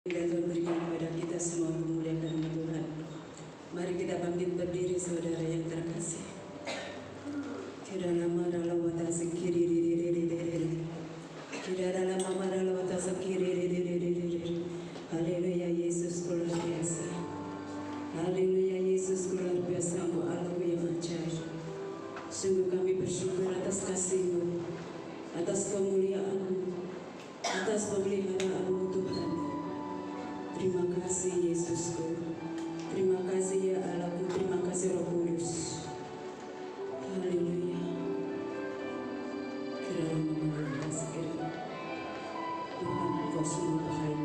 yang Tuhan berikan kepada kita semua kemuliaan dari Tuhan. Mari kita bangkit berdiri saudara yang terkasih. Kira lama dalam wata sekiri kira dalam mama dalam wata sekiri. Haleluya, Yesus luar biasa. Haleluya, Yesus luar biasa. Engkau Allahku yang ajaib. Sungguh kami bersyukur atas kasih-Mu, atas kemuliaan-Mu, atas pemeliharaan-Mu Tuhan. Terima kasih Yesusku, terima kasih ya Allahku, terima kasih Roh Kudus. Haleluya. Kiranya mengucapkan sekali Tuhan Engkau sungguh baik.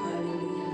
Haleluya.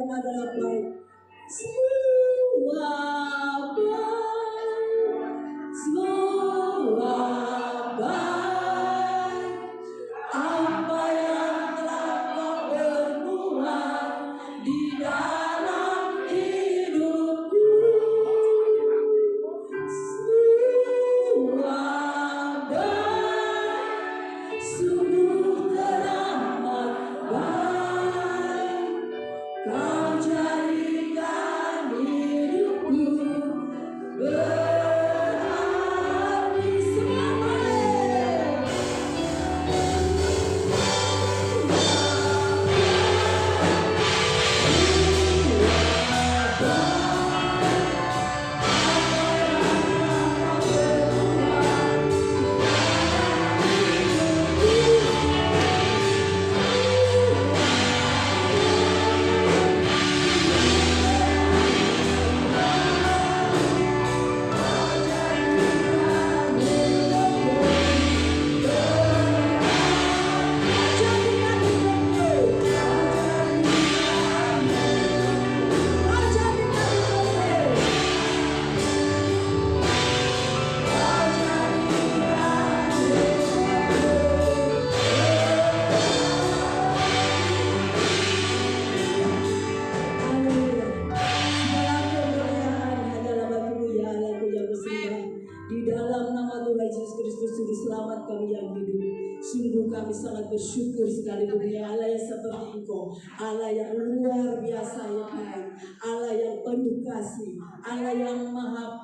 Tuhan adalah baik. Semua baik, semua baik. Apa yang telah kau perbuat di dalam hidupku, semua baik, sungguh teramat baik. Kau jadikan hidupku berarti. Semua baik. Di dalam nama Tuhan Yesus Kristus, Juru Selamat kami yang hidup, sungguh kami sangat bersyukur sekali dunia Allah yang seperti Engkau, Allah yang luar biasa yang baik, Allah yang penuh kasih, Allah yang maha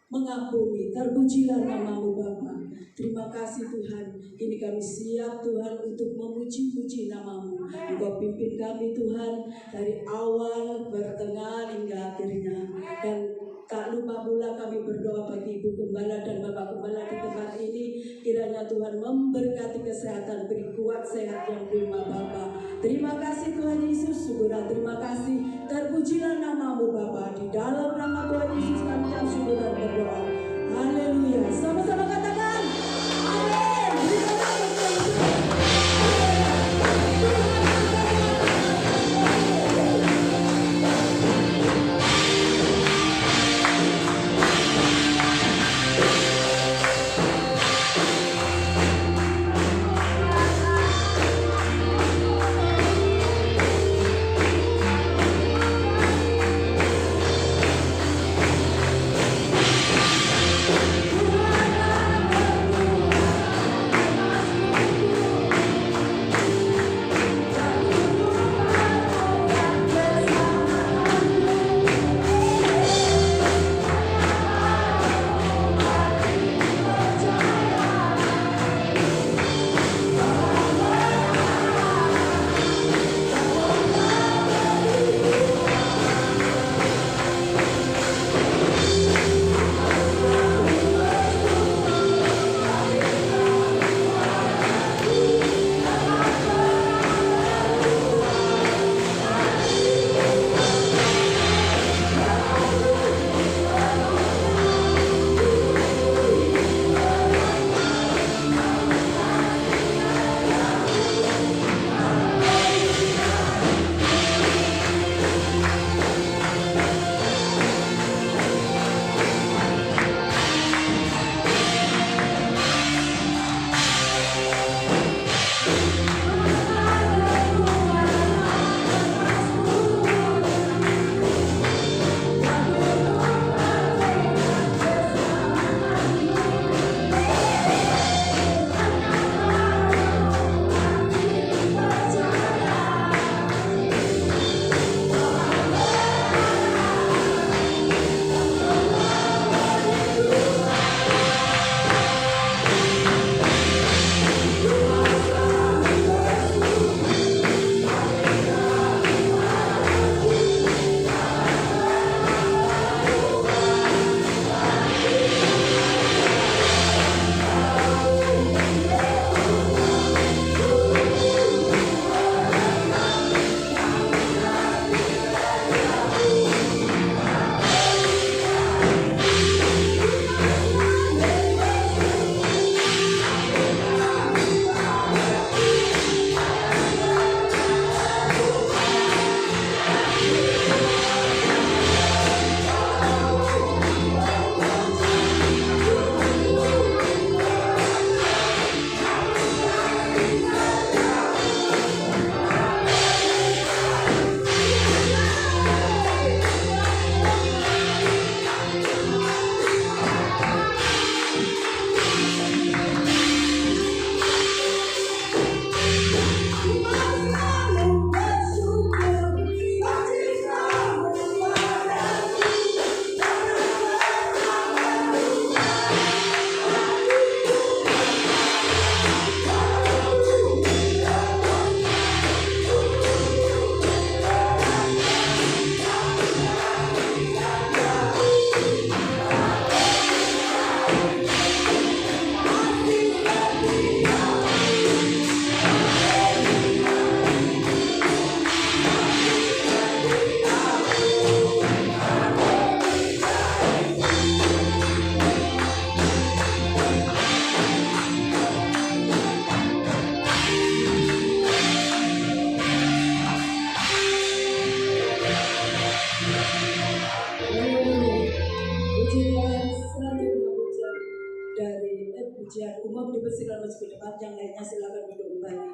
mengampuni. Terpujilah namamu Bapa. Terima kasih Tuhan, ini kami siap Tuhan untuk memuji-puji namamu. Engkau pimpin kami Tuhan dari awal, pertengahan hingga akhirnya. Dan tak lupa pula kami berdoa bagi Ibu Gembala dan Bapak Gembala di tempat ini. Kiranya Tuhan memberkati kesehatan, beri kuat sehat yang prima Bapa. Terima kasih Tuhan Yesus, syukuran terima kasih. Terpujilah namamu Bapa. Di dalam nama Tuhan Yesus kami syukur dan berdoa. Haleluya. Sama-sama katakan amin. Terima kasih Tuhan Yesus. umum dibersihkan masuk ke depan, yang lainnya silakan duduk kembali.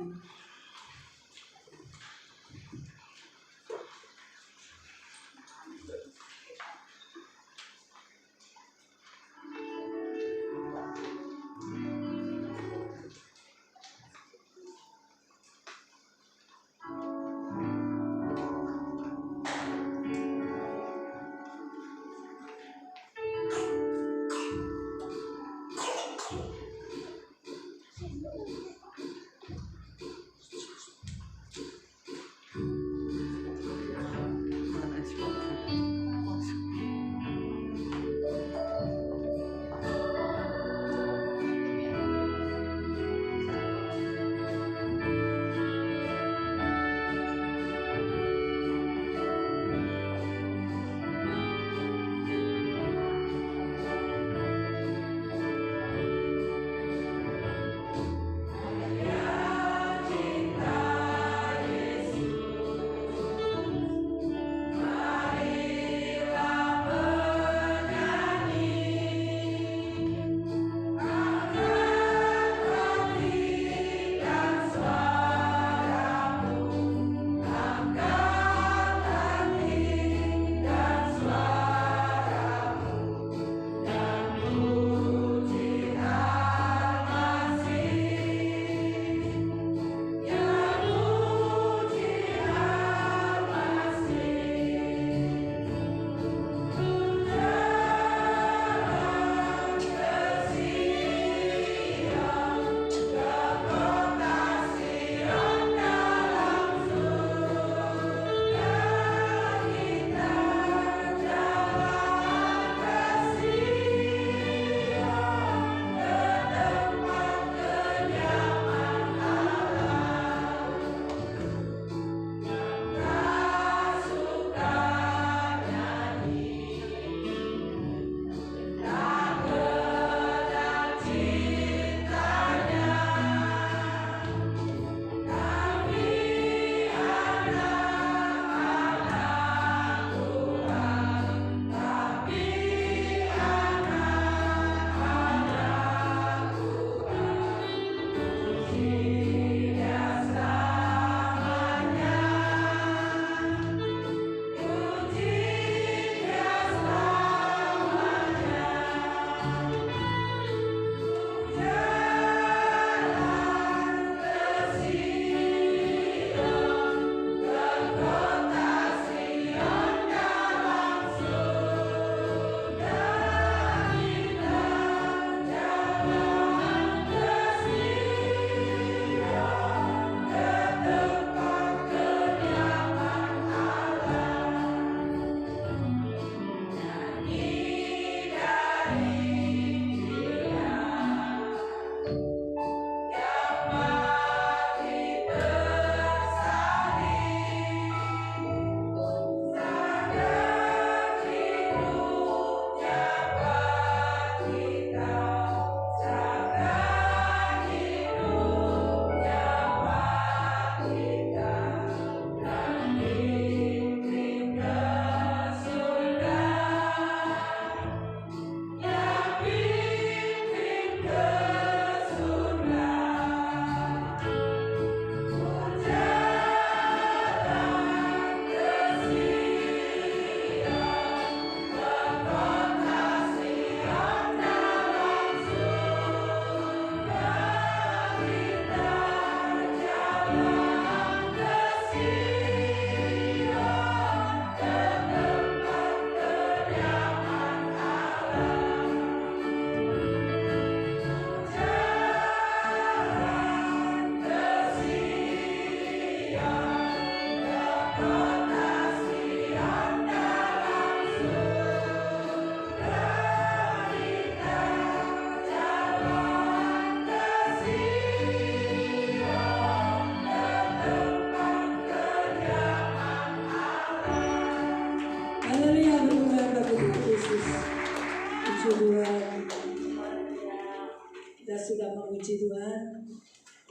sudah memuji Tuhan,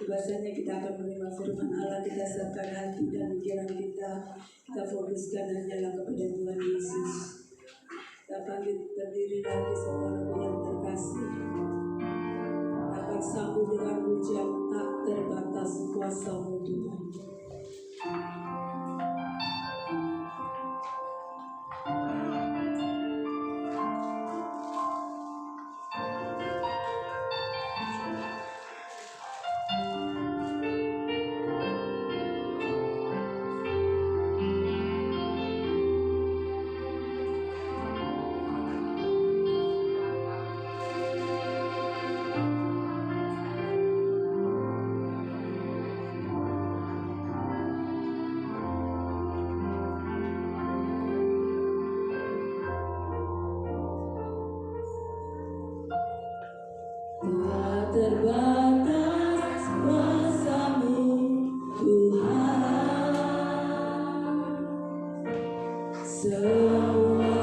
bahasanya kita akan menerima firman Allah, kita siapkan hati dan pikiran kita fokuskan hanyalah kepada Tuhan Yesus. Kita panggil berdiri lagi saudaraku yang terkasih. Apa angkat sambut dengan pujian tak terbatas kuasa-Mu Tuhan. Tak terbatas kuasa-Mu Tuhan, semua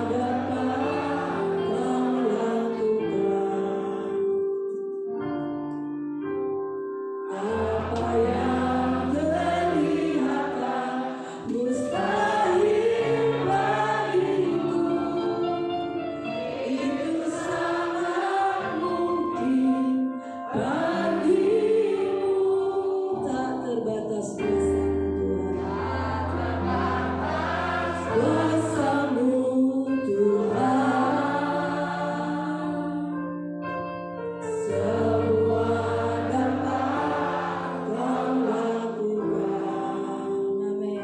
dapat Kau lakukan. Apa yang kelihatan mustahil bagiku, itu sangat mungkin bagimu. Tak terbatas kuasa-Mu Tuhan, semua dapat Kau lakukan. Amin.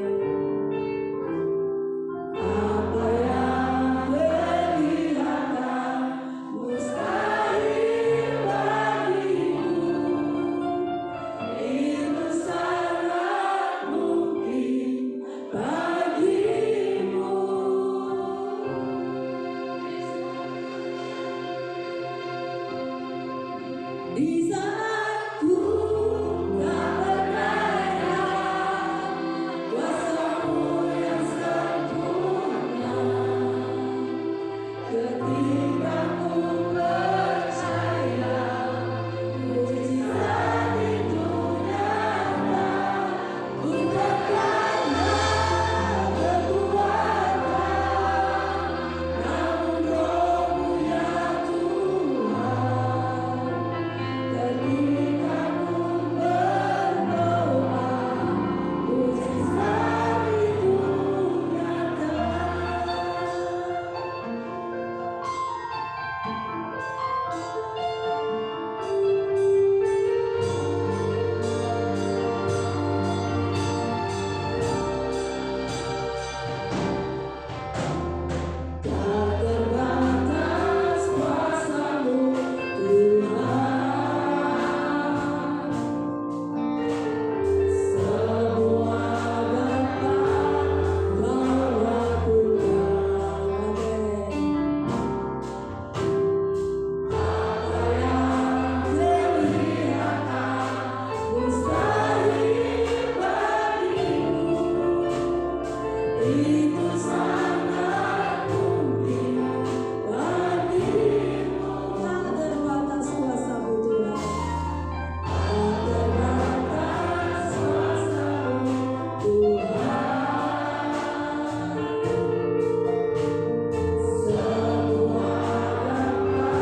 Apa yang kelihatan mustahil bagimu, itu sangat mungkin bagimu. Di saat ku tak berdaya, kuasa-Mu yang sempurna. Ketika ku percaya mujizat itu nyata, bukan karena kekuatan, namun Roh-Mu ya Tuhan. Ketika ku berdoa, mujizat itu nyata. Tak terbatas kuasa-Mu Tuhan, semua dapat Kau lakukan. Apa yang kelihatan mustahil bagimu, itu sangat mungkin bagimu. Tak terbatas kuasa-Mu Tuhan, tak terbatas kuasa-Mu Tuhan, semua dapat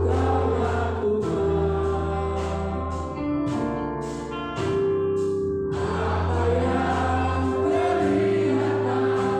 Kau lakukan. Apa yang kelihatan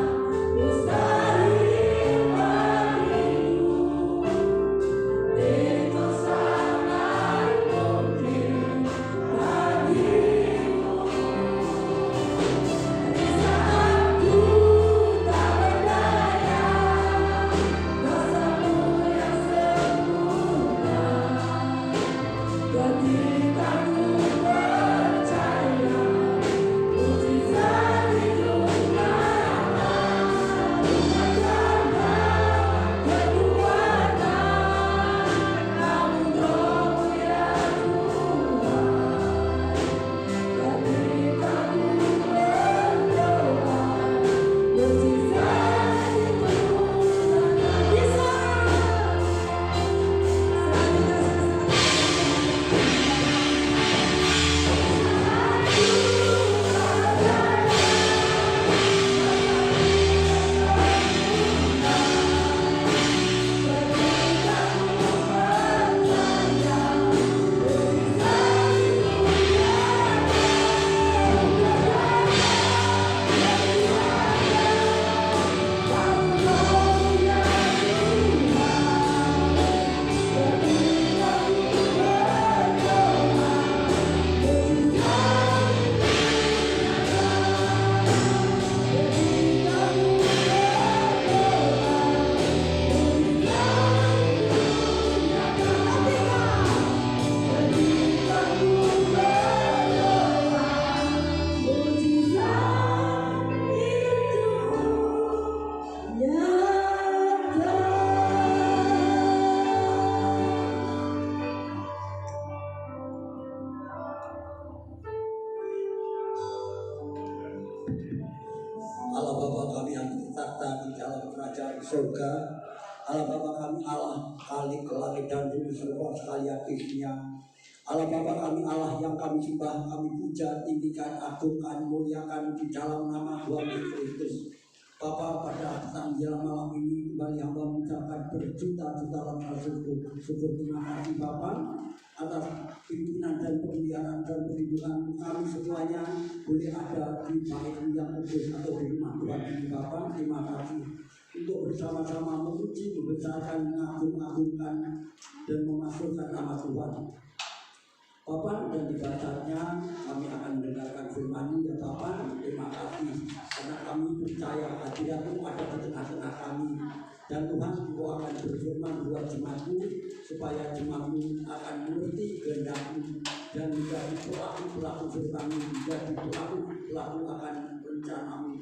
kerajaan surga. Allah Bapa kami, Allah Khalik langit dan bumi seluruh sekalian isinya. Allah Bapa kami, Allah yang kami sembah, kami puja, tinggikan, agungkan, muliakan di dalam nama Tuhan Yesus Kristus. Bapa, pada petang jelang malam ini kembali hamba mengucapkan berjuta-juta rasa syukur. Terima kasih Bapa atas pimpinan dan pemeliharaan dan perlindungan kami semuanya boleh ada di bait yang kudus atau di rumah Tuhan ini Bapa. Terima kasih untuk bersama-sama memuji, membesarkan, mengagung-agungkan dan memasukkan nama Tuhan. Bapak, dan di saatnya kami akan mendengarkan firman ya Bapak. Terima kasih karena kami percaya hadiratmu ada di tengah-tengah kami, dan Tuhan Engkau akan berfirman buat jemaatmu supaya jemaatmu akan mengerti kehendakmu dan menjadi pelaku firman-Mu, menjadi pelaku akan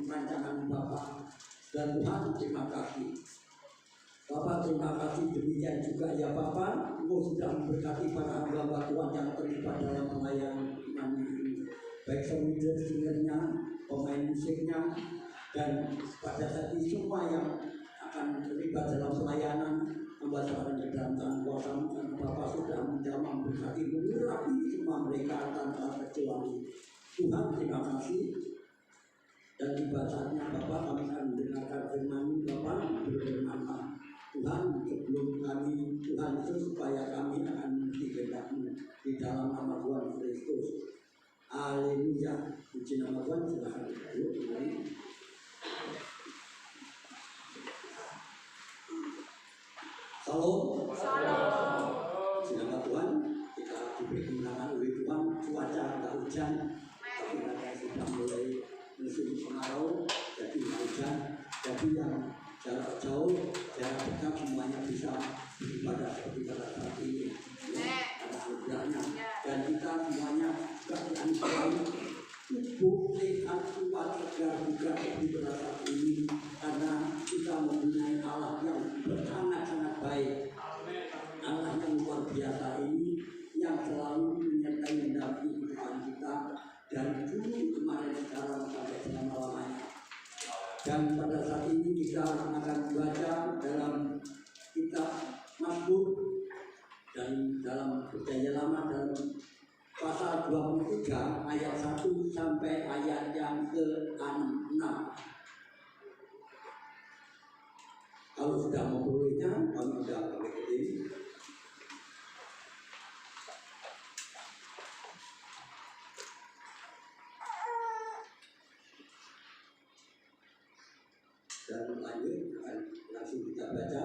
rancangan Bapak. Dan Tuhan terima kasih Bapak, terima kasih demikian juga ya Bapak, Engkau sudah memberkati para hamba Tuhan yang terlibat dalam pelayanan ini, baik singernya, pemain musiknya, dan pada saat ini semua yang akan terlibat dalam pelayanan hamba Tuhan di dalam tangan kuasa-Mu, karena Bapak sudah menjamah memberkati mengurapi semua mereka tanpa kecuali. Tuhan terima kasih. Dan di saatnya Bapak kami akan mendengarkan firman-Mu Bapak berfirman. Tuhan, sebelum kami Tuhan Yesus supaya kami akan mengerti kehendak-Mu di dalam nama Tuhan Kristus. Haleluya. Puji nama Tuhan. Silakan duduk kembali. Salam. Puji nama Tuhan. Kita diberi kemenangan oleh Tuhan. Cuaca tidak hujan, tapi kita sudah mulai musim kemarau, jadi hujan. Jadi yang jarak jauh, jarak dekat semuanya bisa beribadah seperti pada saat ini. Ada anugerahnya. Dan kita semuanya juga dianugerahi tubuh sehat, kuat, segar juga seperti pada saat ini, karena kita mempunyai Allah yang sangat-sangat baik. Allah yang luar biasa ini yang selalu menyertai mendampingi kehidupan kita dari dulu kemarin sekarang sampai selama-lamanya. Dan pada saat ini kita akan membaca dalam kitab Mazmur dan dalam Perjanjian Lama dalam pasal 23 ayat 1 sampai ayat yang ke-6. Kalau sudah memperolehnya, kami sudah pakai ini. Dan lanjut langsung kita baca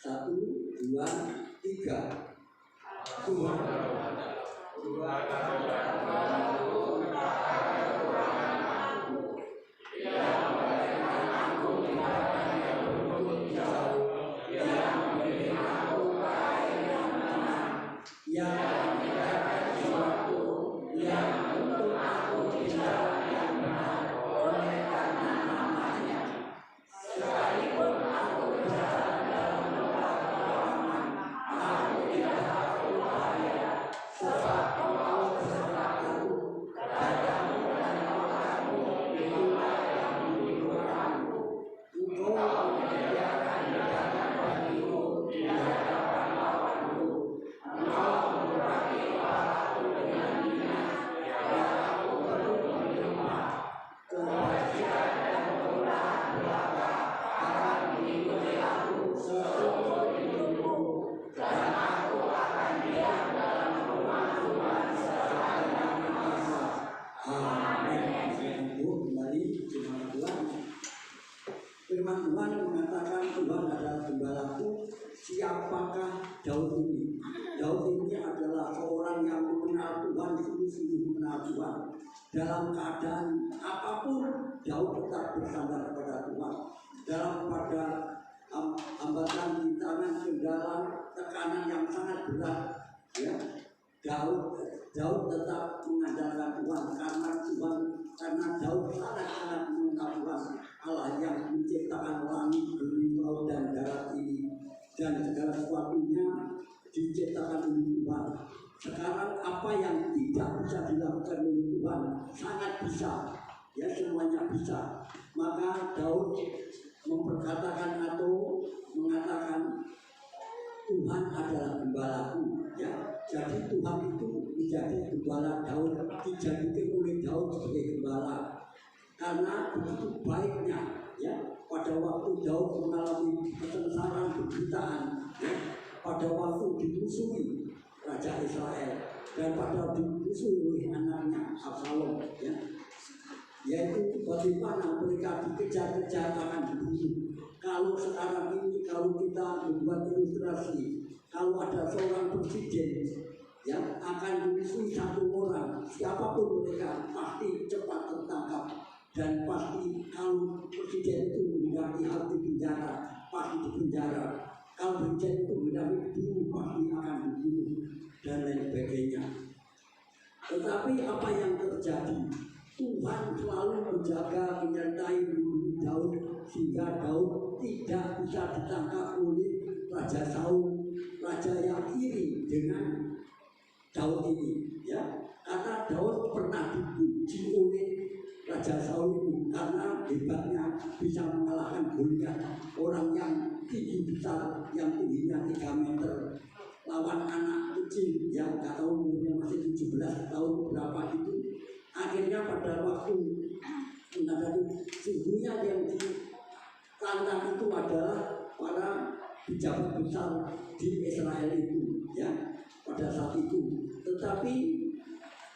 1, 2, 3. Tuhan dalam keadaan apapun Daud tetap bersandar kepada Tuhan. Dalam pada hambatan, rintangan, kendala, tekanan yang sangat berat, ya, Daud tetap mengandalkan Tuhan karena Daud sangat mengenal Tuhan, Allah yang menciptakan langit, bumi, laut dan darat ini, dan segala sesuatunya diciptakan oleh Tuhan. Sekarang apa yang tidak bisa dilakukan oleh Tuhan sangat bisa, ya, semuanya bisa. Maka Daud memperkatakan waktu Daud mengalami kesengsaraan penderitaan, ya, pada waktu dimusuhi Raja Israel dan pada dimusuhi oleh anaknya Absalom, ya, yaitu bagaimana mereka dikejar-kejar akan dibunuh. Kalau sekarang ini kalau kita membuat ilustrasi, kalau ada seorang presiden yang akan dimusuhi satu orang, siapapun mereka pasti cepat tertangkap dan pasti kalau presiden itu menghendaki harus dipenjara, pasti dipenjara. Kalau presiden itu menghendaki dibunuh, pasti akan dibunuh dan lain sebagainya. Tetapi apa yang terjadi? Tuhan selalu menjaga, menyertai, melindungi Daud sehingga Daud tidak bisa ditangkap oleh Raja Saul, raja yang iri dengan Daud ini, ya, karena Daud pernah dipuji oleh Raja Saul ini karena hebatnya bisa mengalahkan Goliat, orang yang tinggi besar, yang tingginya 3 meter, lawan anak kecil yang nggak tahu umurnya masih 17 tahun berapa itu. Akhirnya pada waktu menghadapi sesungguhnya yang ditantang itu adalah para pejabat besar di Israel itu, ya, pada saat itu. Tetapi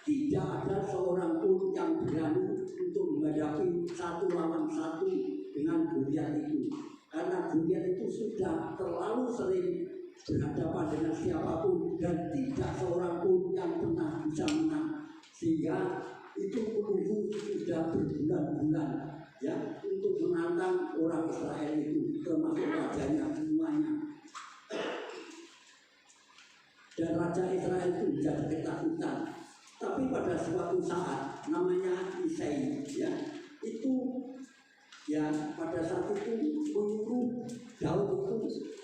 tidak ada seorang pun yang berani untuk menghadapi 1 lawan 1 dengan Goliat itu, karena Goliat itu sudah terlalu sering berhadapan dengan siapapun dan tidak seorang pun yang pernah bisa menang, sehingga itu menunggu sudah berbulan-bulan, ya, untuk menantang orang Israel itu, termasuk rajanya semuanya. Dan Raja Israel itu menjadi ketakutan. Tapi pada suatu saat namanya Isai, ya, itu ya pada saat itu menyuruh Daud itu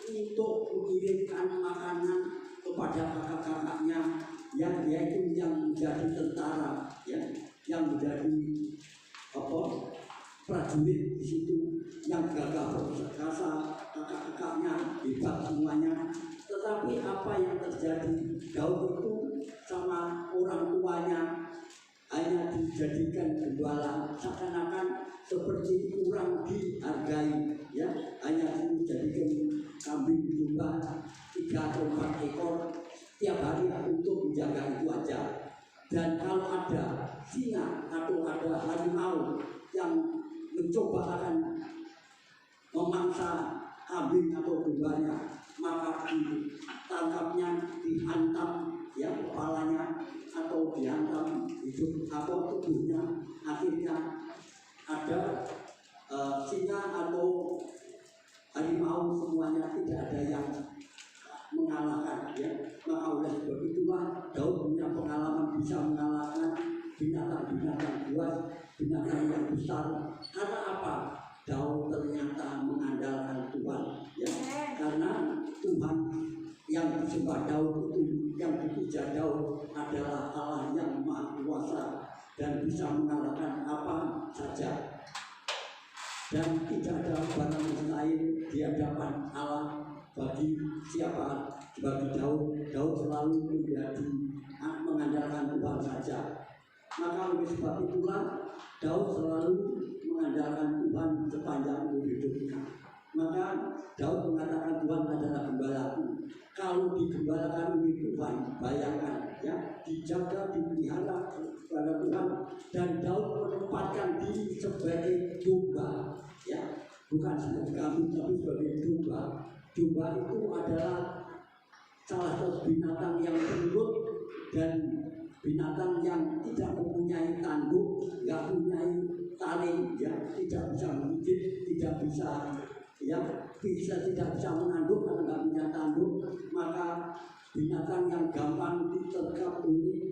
untuk mengirimkan makanan kepada kakak-kakaknya yang yaitu yang menjadi tentara, ya, yang menjadi prajurit di situ, yang gagah perkasa, kakak-kakaknya hebat semuanya. Tetapi apa yang terjadi? Daud itu sama orang tuanya hanya dijadikan gembala, seakan-akan seperti kurang dihargai, ya, hanya dijadikan kambing domba 3 atau 4 ekor tiap hari untuk menjaga itu aja. Dan kalau ada singa atau ada harimau yang mencoba akan memangsa kambing atau dombanya, maka ditangkapnya, dihantam, ya, kepalanya atau dihantam hidup atau tubuhnya. Akhirnya ada singa atau harimau semuanya tidak ada yang mengalahkan, ya. Maka oleh sebab itulah Daud punya pengalaman bisa mengalahkan binatang-binatang buas, binatang yang besar. Karena apa? Daud ternyata mengandalkan Tuhan, ya. Karena Tuhan yang disembah Daud itu, yang dipuja Daud adalah Allah yang Maha Kuasa dan bisa mengalahkan apa saja. Dan tidak ada barang mustahil di hadapan Allah bagi siapa? Bagi Daud. Daud selalu menjadi mengandalkan Tuhan saja. Maka oleh sebab itulah Daud selalu mengandalkan Tuhan sepanjang hidupnya. Maka Daud mengatakan Tuhan adalah gembalaku. Kalau digembalakan oleh Tuhan, bayangkan, ya, dijaga, dipelihara oleh Tuhan. Dan Daud menempatkan diri sebagai domba, ya, bukan sebagai kambing tapi sebagai domba. Domba itu adalah salah satu binatang yang penurut dan binatang yang tidak mempunyai tanduk, nggak mempunyai tali, ya, tidak bisa menggigit, tidak bisa, ya, tidak bisa menanduk karena nggak punya tanduk. Maka binatang yang gampang diterkam oleh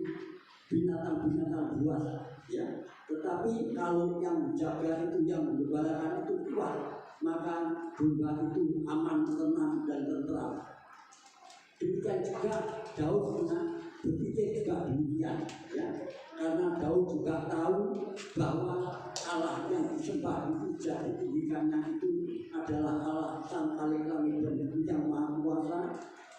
binatang-binatang buas, ya. Tetapi kalau yang menjaga itu, yang menggembalakan itu kuat, maka domba itu aman, tenang dan tentram. Demikian juga Daud pernah berpikir juga demikian, ya, karena Daud juga tahu bahwa Allah yang disembah, dipuja, ditinggikannya itu adalah Allah Sang Khalik Langit dan Bumi yang Maha Kuasa.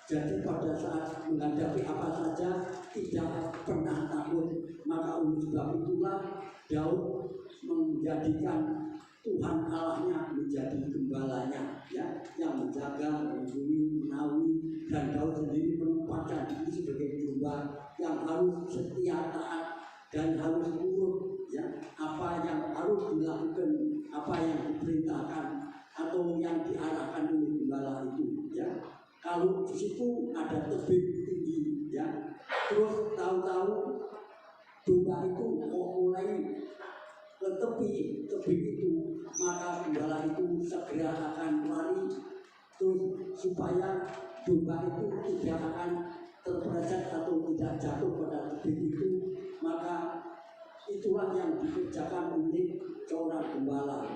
Jadi pada saat menghadapi apa saja tidak pernah takut. Maka oleh sebab itulah Daud menjadikan Tuhan Allahnya menjadi gembalanya, ya, yang menjaga, melindungi, menaungi, dan Daud sendiri menempatkan diri sebagai domba yang harus setia taat dan harus nurut, ya, apa yang harus dilakukan, apa yang diperintahkan atau yang diarahkan oleh gembala itu, ya. Kalau di situ ada tebing tinggi, ya, terus tahu-tahu domba itu mau mulai ke tebing itu, maka gembala itu segera akan lari terus supaya domba itu tidak akan terpeleset atau tidak jatuh pada tebing itu. Maka itulah yang dikerjakan oleh seorang gembala.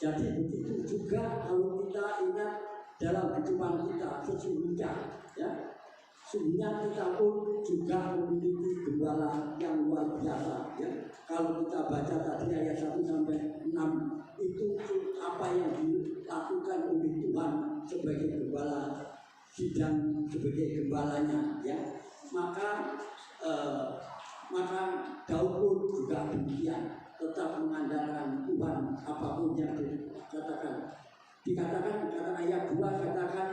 Jadi begitu juga kalau kita ingat dalam kehidupan kita sesungguhnya, ya, sesungguhnya kita pun juga memiliki gembala yang luar biasa, ya. Kalau kita baca tadi ayat 1 sampai 6 itu apa yang dilakukan oleh Tuhan sebagai gembala sidang, sebagai gembalanya, ya. Maka Daud pun juga demikian, tetap mengandalkan Tuhan apapun yang dikatakan. Dikatakan kata ayat 2 katakan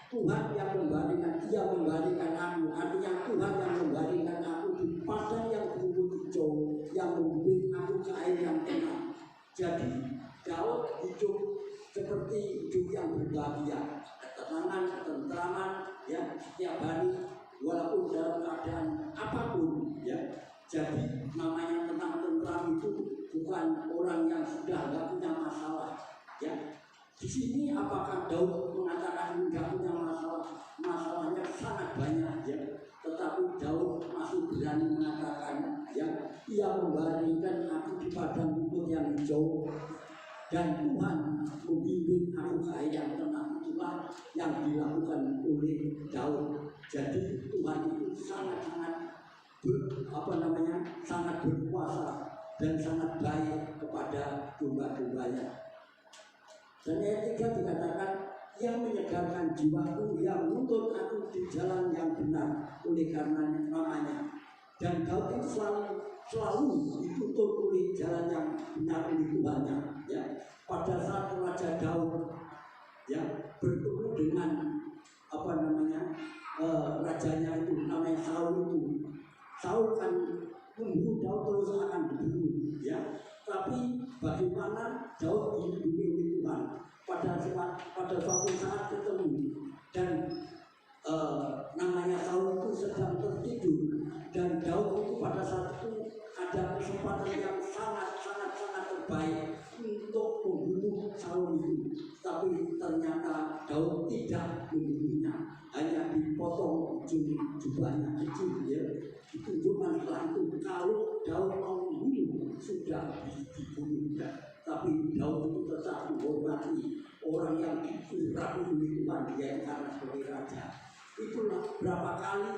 Tuhan yang membalikan, Dia membalikan aku, artinya Tuhan yang membalikan aku di padang yang berumput hijau, yang membimbing aku ke air yang tenang. Jadi Daud hidup seperti hidup yang berbahagia, ketenangan, ketentraman, ya, setiap hari walaupun dalam keadaan apapun, ya. Jadi namanya tenang tentram itu bukan orang yang sudah nggak punya masalah, ya. Di sini apakah Daud mengatakan nggak punya masalah? Masalahnya sangat banyak, ya. Tetapi Daud masih berani mengatakan, ya, Ia membaringkan aku di padang rumput yang hijau, dan Tuhan membimbing aku ke air yang tenang. Itulah yang dilakukan oleh Daud. Jadi Tuhan itu sangat-sangat sangat berkuasa dan sangat baik kepada domba-dombanya. Dan ayat 3 dikatakan, yang menyegarkan jiwaku, yang menuntut aku di jalan yang benar oleh karena namanya. Dan Daud itu selalu dituntut oleh jalan yang benar oleh Tuhannya, ya. Pada saat Raja Daud, ya, bertemu dengan rajanya itu namanya Saul itu. Saul kan membunuh Daud, terus akan dibunuh, ya. Tapi bagaimana Daud dilindungi oleh Tuhan pada suatu saat ketemu, dan namanya Saul itu sedang tertidur, dan Daud itu pada saat itu ada kesempatan yang sangat terbaik untuk membunuh Saul itu. Tapi ternyata Daud tidak membunuhnya, hanya dipotong ujung jubahnya kecil, ya. Ditunjukkan setelah itu kalau Daud mau membunuh sudah dibunuh, ya. Tapi Daud itu tetap menghormati orang yang dirapi oleh Tuhan, dia karena sebagai raja. Itulah berapa kali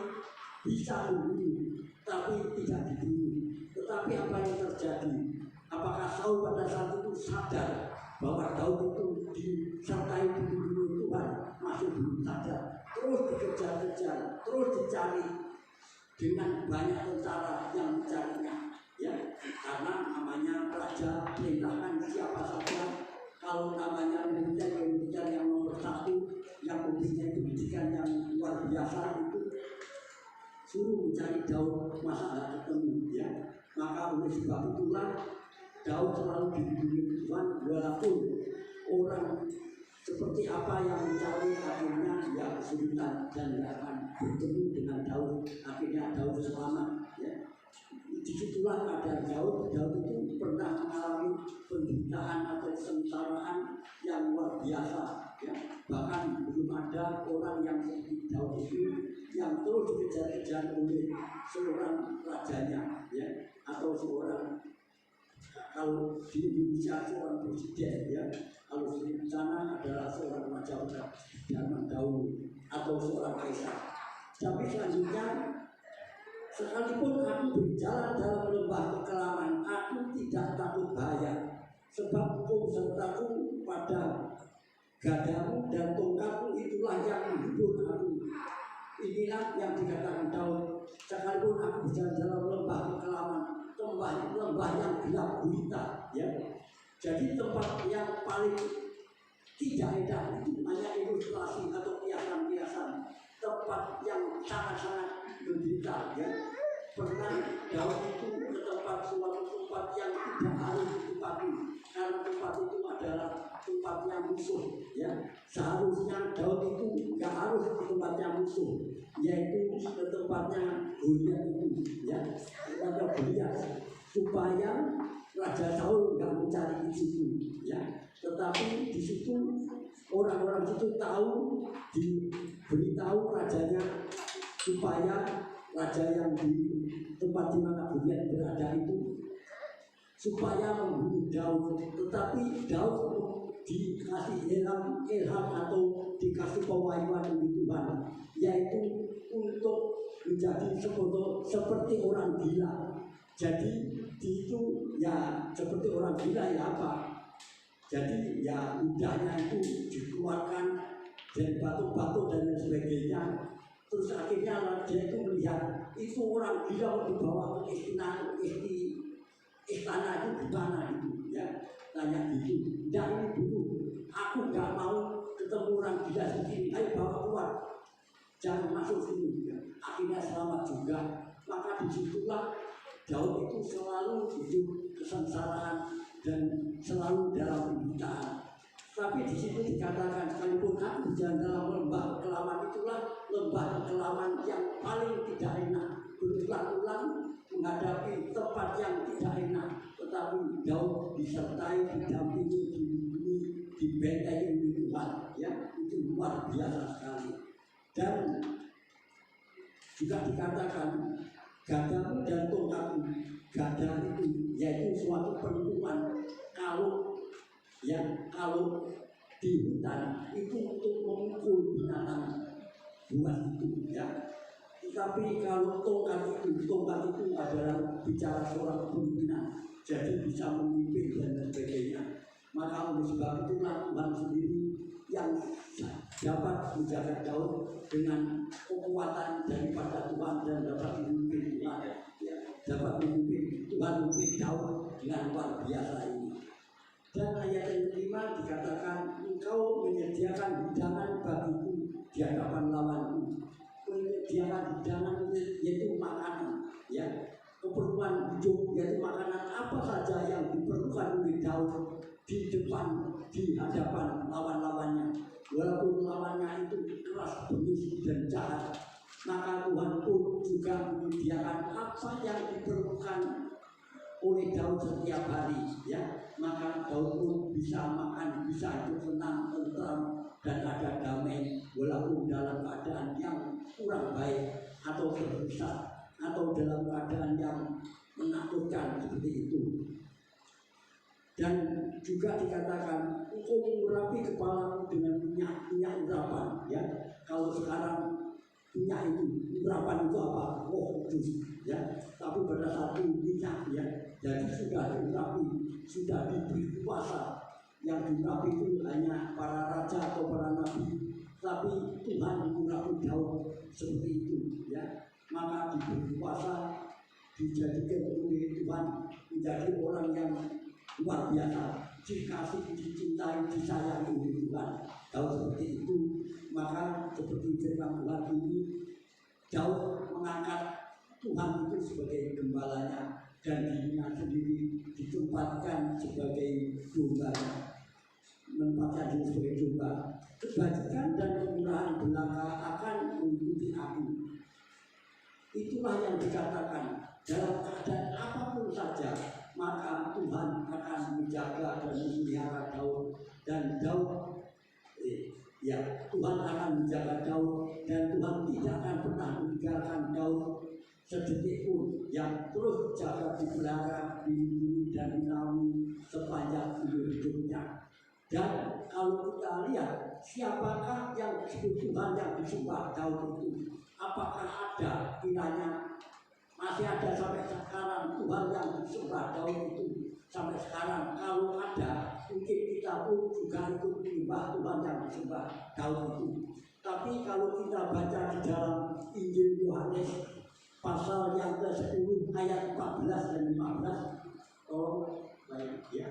bisa membunuh tapi tidak dibunuh. Tetapi apa yang terjadi? Apakah Saul pada saat itu sadar bahwa Daud itu disertai dilindungi Tuhan? Masih belum sadar. Terus dikejar-kejar, terus dicari dengan banyak tentara yang mencarinya, ya. Karena namanya raja perintahkan siapa saja, kalau namanya militer yang nomor 1, yang mempunyai pendidikan yang luar biasa itu suruh mencari Daud, masa nggak ketemu, ya. Maka oleh sebab itulah Daud selalu dilindungi Tuhan, walaupun orang seperti apa yang mencari akhirnya dia kesulitan dan tidak akan bertemu dengan Daud. Akhirnya Daud selamat, ya. Disitulah ada Daud itu pernah mengalami penderitaan atau kesengsaraan yang luar biasa, ya. Bahkan belum ada orang yang seperti Daud itu yang terus dikejar-kejar oleh seorang rajanya, ya, atau seorang, kalau di Indonesia seorang presiden, ya. Kalau di sana adalah seorang raja pada zaman dahulu atau seorang kaisar. Tapi selanjutnya, sekalipun aku berjalan dalam lembah kekelaman, aku tidak takut bahaya, sebab engkau sertaku pada gadamu dan tongkatmu, itulah yang menghibur aku. Inilah yang dikatakan Daud, sekalipun aku berjalan dalam lembah kekelaman, lembah yang gelap gulita, ya. Jadi tempat yang paling tidak enak itu hanya ilustrasi atau kiasan-kiasan. Tempat yang sangat-sangat menderita, ya. Pernah Daud itu ke suatu tempat yang tidak harus ditempati, karena tempat itu adalah tempatnya musuh, ya. Seharusnya Daud itu nggak harus ke tempatnya musuh, yaitu ke tempatnya Goliat itu, ya, tempatnya Goliat, supaya Raja Saul nggak mencari di situ, ya. Tetapi di situ orang-orang itu tahu, diberitahu rajanya supaya raja yang di tempat di mana Goliat berada itu supaya membunuh Daud. Tetapi Daud dikasih ilham atau dikasih pewahyuan oleh Tuhan, yaitu untuk menjadi seperti orang gila. Jadi di itu ya seperti orang gila, ya apa? Jadi ya ludahnya itu dikeluarkan dari batu-batu dan lain sebagainya. Terus akhirnya dia itu melihat itu orang gila dibawa ke istana itu di mana itu, ya. Tanya gitu, tidak ini dulu, aku nggak mau ketemu orang gila begini, ayo bawa keluar, jangan masuk sini, ya. Akhirnya selamat juga. Maka disitulah Daud itu selalu hidup kesengsaraan dan selalu dalam penderitaan. Tapi di situ dikatakan, sekalipun aku berjalan dalam lembah kekelaman, itulah lembah kekelaman yang paling tidak enak. Berulang-ulang menghadapi tempat yang tidak enak, tetapi Daud disertai, didampingi, dilindungi, dibentengi oleh Tuhan, ya. Itu luar biasa sekali. Dan juga dikatakan, gadamu dan tongkatmu, gada itu yaitu suatu penentuan kalau di hutan itu untuk memukul binatang buas itu, ya. Tapi kalau tongkat itu adalah bicara seorang pimpinan, jadi bisa memimpin dan sebagainya. Maka oleh sebab itulah Tuhan sendiri yang dapat menjaga Daud dengan kekuatan daripada Tuhan dan dapat memimpin Tuhan, ya. Dapat memimpin Tuhan, memimpin Daud dengan luar biasa ini. Dan ayat yang kelima dikatakan, engkau menyediakan hidangan bagiku di hadapan lawanku. Menyediakan hidangan yaitu makanan, ya, keperluan hidup, yaitu makanan apa saja yang diperlukan oleh Daud di depan, di hadapan lawan-lawannya. Walaupun lawannya itu keras, bengis dan jahat, maka Tuhan pun juga menyediakan apa yang diperlukan oleh Daud setiap hari, ya. Maka Daud pun bisa makan, bisa hidup senang, tentram, dan ada damai, walaupun dalam keadaan yang kurang baik atau terrusak atau dalam keadaan yang menakutkan seperti itu. Dan juga dikatakan, engkau mengurapi kepalamu dengan minyak urapan, ya. Kalau sekarang minyak itu, urapan itu apa? Oh, kudus, ya. Tapi pada satu minyak, ya. Jadi sudah diurapi, sudah diberi kuasa. Yang diurapi itu hanya para raja atau para nabi, tapi Tuhan mengurapi Daud seperti itu, ya. Maka diberi kuasa, dijadikan oleh Tuhan menjadi orang yang luar biasa, dikasih, dicintai, disayangi oleh Tuhan. Daud seperti itu. Maka seperti firman Tuhan ini, Daud mengangkat Tuhan itu sebagai gembalanya dan dirinya sendiri ditempatkan sebagai dombanya, menempatkan diri sebagai domba. Kebajikan dan kemurahan belaka akan mengikuti aku. Itulah yang dikatakan, dalam keadaan apapun saja, maka Tuhan akan menjaga dan memelihara Daud, dan Daud ya, Tuhan akan menjaga Daud, dan Tuhan tidak akan pernah meninggalkan Daud sedetik pun, yang terus jaga, dipelihara, dilindungi dan menaungi sepanjang hidupnya. Dan kalau kita lihat siapakah yang disebut Tuhan yang disembah Daud itu, apakah ada kiranya masih ada sampai sekarang Tuhan yang disembah Daud itu sampai sekarang? Kalau ada, mungkin kita pun juga ikut menyembah Tuhan yang disembah Daud itu. Tapi kalau kita baca di dalam Injil Yohanes pasal yang ke-10 ayat 14 dan 15, tolong baik ya.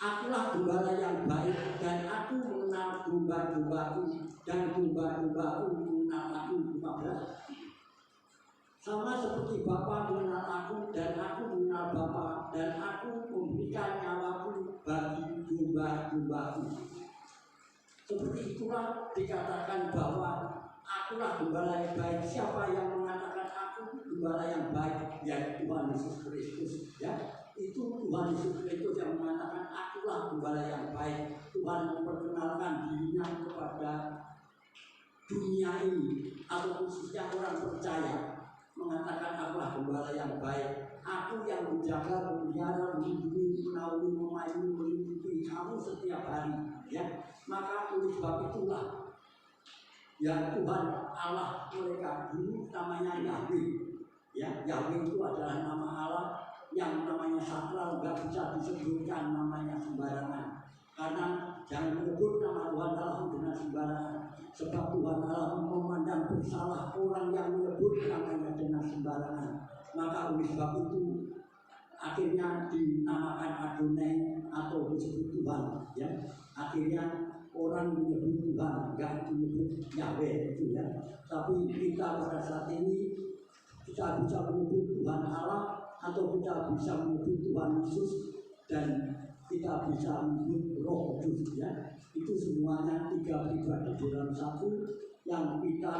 Akulah gembala yang baik dan aku mengenal domba-dombaku dan domba-dombaku mengenal aku. 15. Sama seperti Bapa mengenal aku dan aku mengenal Bapa, dan aku memberikan nyawaku bagi domba-dombaku. Seperti itulah dikatakan bahwa akulah gembala yang baik. Siapa yang mengatakan aku gembala yang baik? Ya Tuhan Yesus Kristus. Ya, itu Tuhan Yesus Kristus yang mengatakan akulah gembala yang baik. Tuhan memperkenalkan dirinya kepada dunia ini, atau khususnya orang percaya, mengatakan akulah gembala yang baik. Aku yang menjaga, memelihara, melindungi, menaungi, memayungi, melindungi kamu setiap hari. Ya, maka oleh sebab itulah ya Tuhan Allah mereka dulu namanya Yahweh. Ya, Yahweh itu adalah nama Allah yang namanya sakral, nggak bisa disebutkan namanya sembarangan. Karena jangan menyebut nama Tuhan Allah dengan sembarangan. Sebab Tuhan Allah memandang bersalah orang yang menyebut namanya dengan sembarangan. Maka oleh sebab itu akhirnya dinamakan Adonai atau disebut Tuhan. Ya, akhirnya orang menyebut Tuhan, nggak menyebut Yahweh itu ya. Tapi kita pada saat ini kita bisa menyebut Tuhan Allah atau kita bisa menyebut Tuhan Yesus dan kita bisa menyebut Roh Kudus ya. Itu semuanya tiga pribadi dalam satu yang kita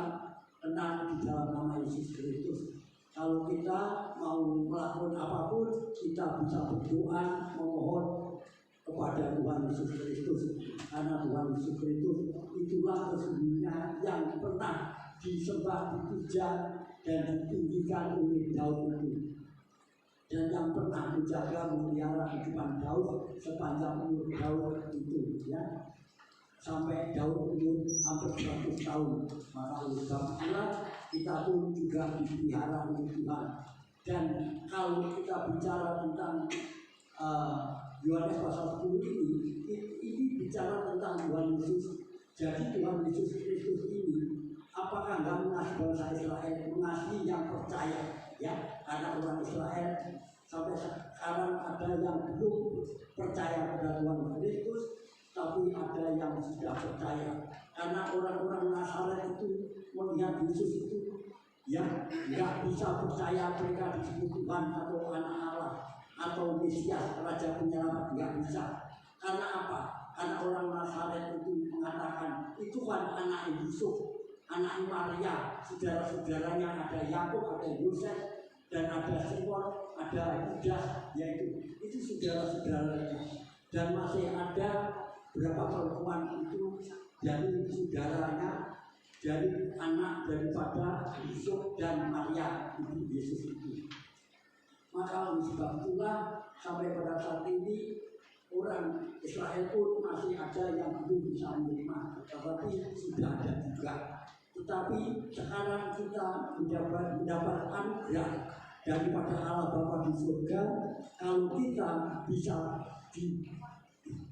kenal di dalam nama Yesus Kristus. Kalau kita mau melakukan apapun, kita bisa berdoa memohon kepada Tuhan Yesus Kristus, karena Tuhan Yesus Kristus itulah sesungguhnya yang pernah disembah, dipuja dan ditinggikan oleh Daud itu, dan yang pernah menjaga memelihara kehidupan Daud sepanjang umur Daud itu ya, sampai Daud umur hampir 100 tahun. Maka oleh sebab itulah kita pun juga dipelihara oleh Tuhan. Dan kalau kita bicara tentang Yohanes pasal 10 ini bicara tentang Tuhan Yesus. Jadi Tuhan Yesus Kristus ini apakah nggak mengasihi bangsa Israel, mengasihi yang percaya ya, karena orang Israel sampai sekarang ada yang belum percaya pada Tuhan Kristus, tapi ada yang sudah percaya. Karena orang-orang Nazaret itu melihat Yesus itu ya nggak bisa percaya mereka disebut Tuhan atau anak Allah atau Mesias, Raja Penyelamat, nggak bisa. Karena apa? Karena orang Nazaret itu mengatakan itu kan anak Yusuf, anak Maria, saudara-saudaranya ada Yakub, ada Yosef, dan ada Simon, ada Yudas, yaitu itu saudara-saudaranya. Dan masih ada berapa perempuan itu dari saudaranya, dari anak daripada Yusuf dan Maria, ibu Yesus itu. Maka oleh sebab itulah sampai pada saat ini orang Israel pun masih ada yang belum bisa menerima, tetapi sudah ada juga. Tetapi sekarang kita mendapat anugerah daripada Allah Bapa di surga. Kalau kita bisa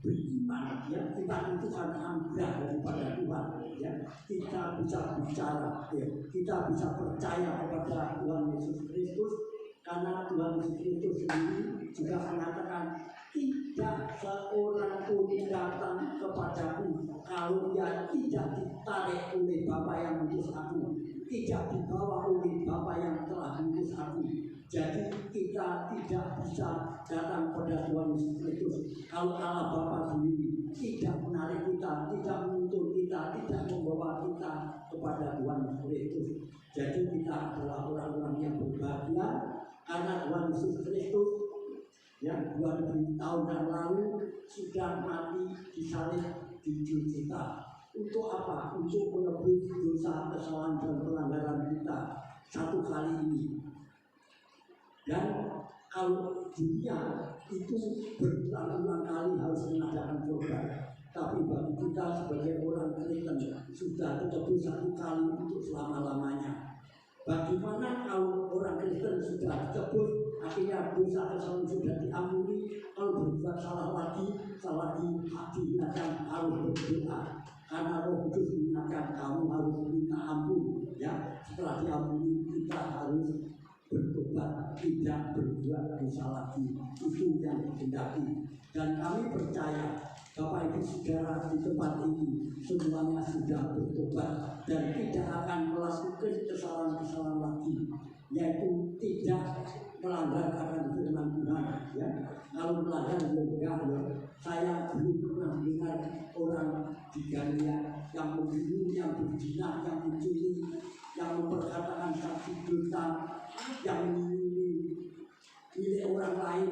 beriman, ya kita itu karena anugerah daripada Tuhan, ya kita bisa bicara, ya kita bisa percaya kepada Tuhan Yesus Kristus. Karena Tuhan Yesus Kristus sendiri juga mengatakan tidak seorang pun datang kepadaku kalau dia tidak ditarik oleh Bapa yang mengutus aku, tidak dibawa oleh Bapa yang telah mengutus aku. Jadi kita tidak bisa datang kepada Tuhan Yesus Kristus kalau Allah Bapa sendiri tidak menarik kita, tidak menuntun kita, tidak membawa kita kepada Tuhan Yesus Kristus. Jadi kita adalah orang-orang yang berbahagia karena Tuhan Yesus Kristus yang 2000 tahun yang lalu sudah mati disalib di kita. Untuk apa? Untuk menebus dosa, kesalahan dan pelanggaran kita satu kali ini. Dan kalau dunia itu berulang-ulang kali harus mengadakan korban, tapi bagi kita sebagai orang Kristen sudah ditebus satu kali untuk selama-lamanya. Bagaimana kalau orang Kristen sudah ditebus, akhirnya dosa kesalahan sudah diampuni, kalau berbuat salah lagi diingatkan harus berdoa. Karena Roh Kudus mengingatkan kamu harus minta ampun, ya. Setelah diampuni kita harus bertobat. bertobat, tidak berbuat dosa lagi. Itu yang dikehendaki. Dan kami percaya Bapak Ibu Saudara di tempat ini semuanya sudah bertobat dan tidak akan melakukan kesalahan-kesalahan lagi, yaitu tidak melanggar akan firman Tuhan. Ya, kalau melanggar enggak ya. Saya belum pernah dengar orang di Galilea yang membunuh, yang berzina, yang mencuri, yang memperkatakan saksi dosa, yang milik orang lain,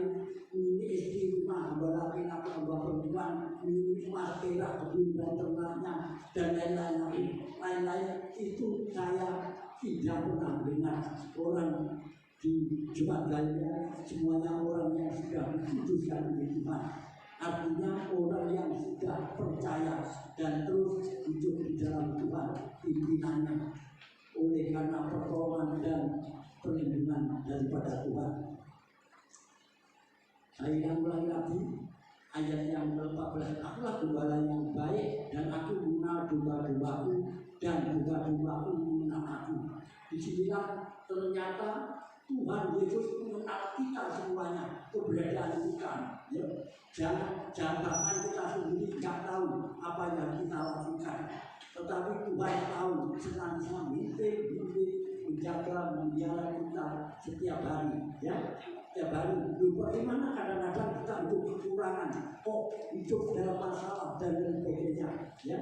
milik istri rumah, hamba laki atau hamba perempuan, milik emas, perak, kebun dan ternaknya, dan lain-lain. Itu saya tidak pernah dengar orang di Jemaat Galilea semuanya orang yang sudah dikuduskan oleh Tuhan. Artinya orang yang sudah percaya dan terus hidup di dalam Tuhan pimpinannya oleh karena pertolongan dan perlindungan daripada Tuhan. Saya yang ulangi lagi ayat yang ke-14, akulah gembala yang baik dan aku mengenal domba-dombaku dan domba-dombaku mengenal aku. Disinilah ternyata Tuhan Yesus mengenal kita semuanya, keberadaan kita. Ya. Jangan kita sendiri tidak tahu apa yang kita lakukan, tetapi Tuhan tahu, senantiasa mimpi menjaga, memelihara kita setiap hari. Ya, setiap hari. Bagaimana kadang-kadang kita hidup kekurangan, hidup dalam masalah dan sebagainya. Ya.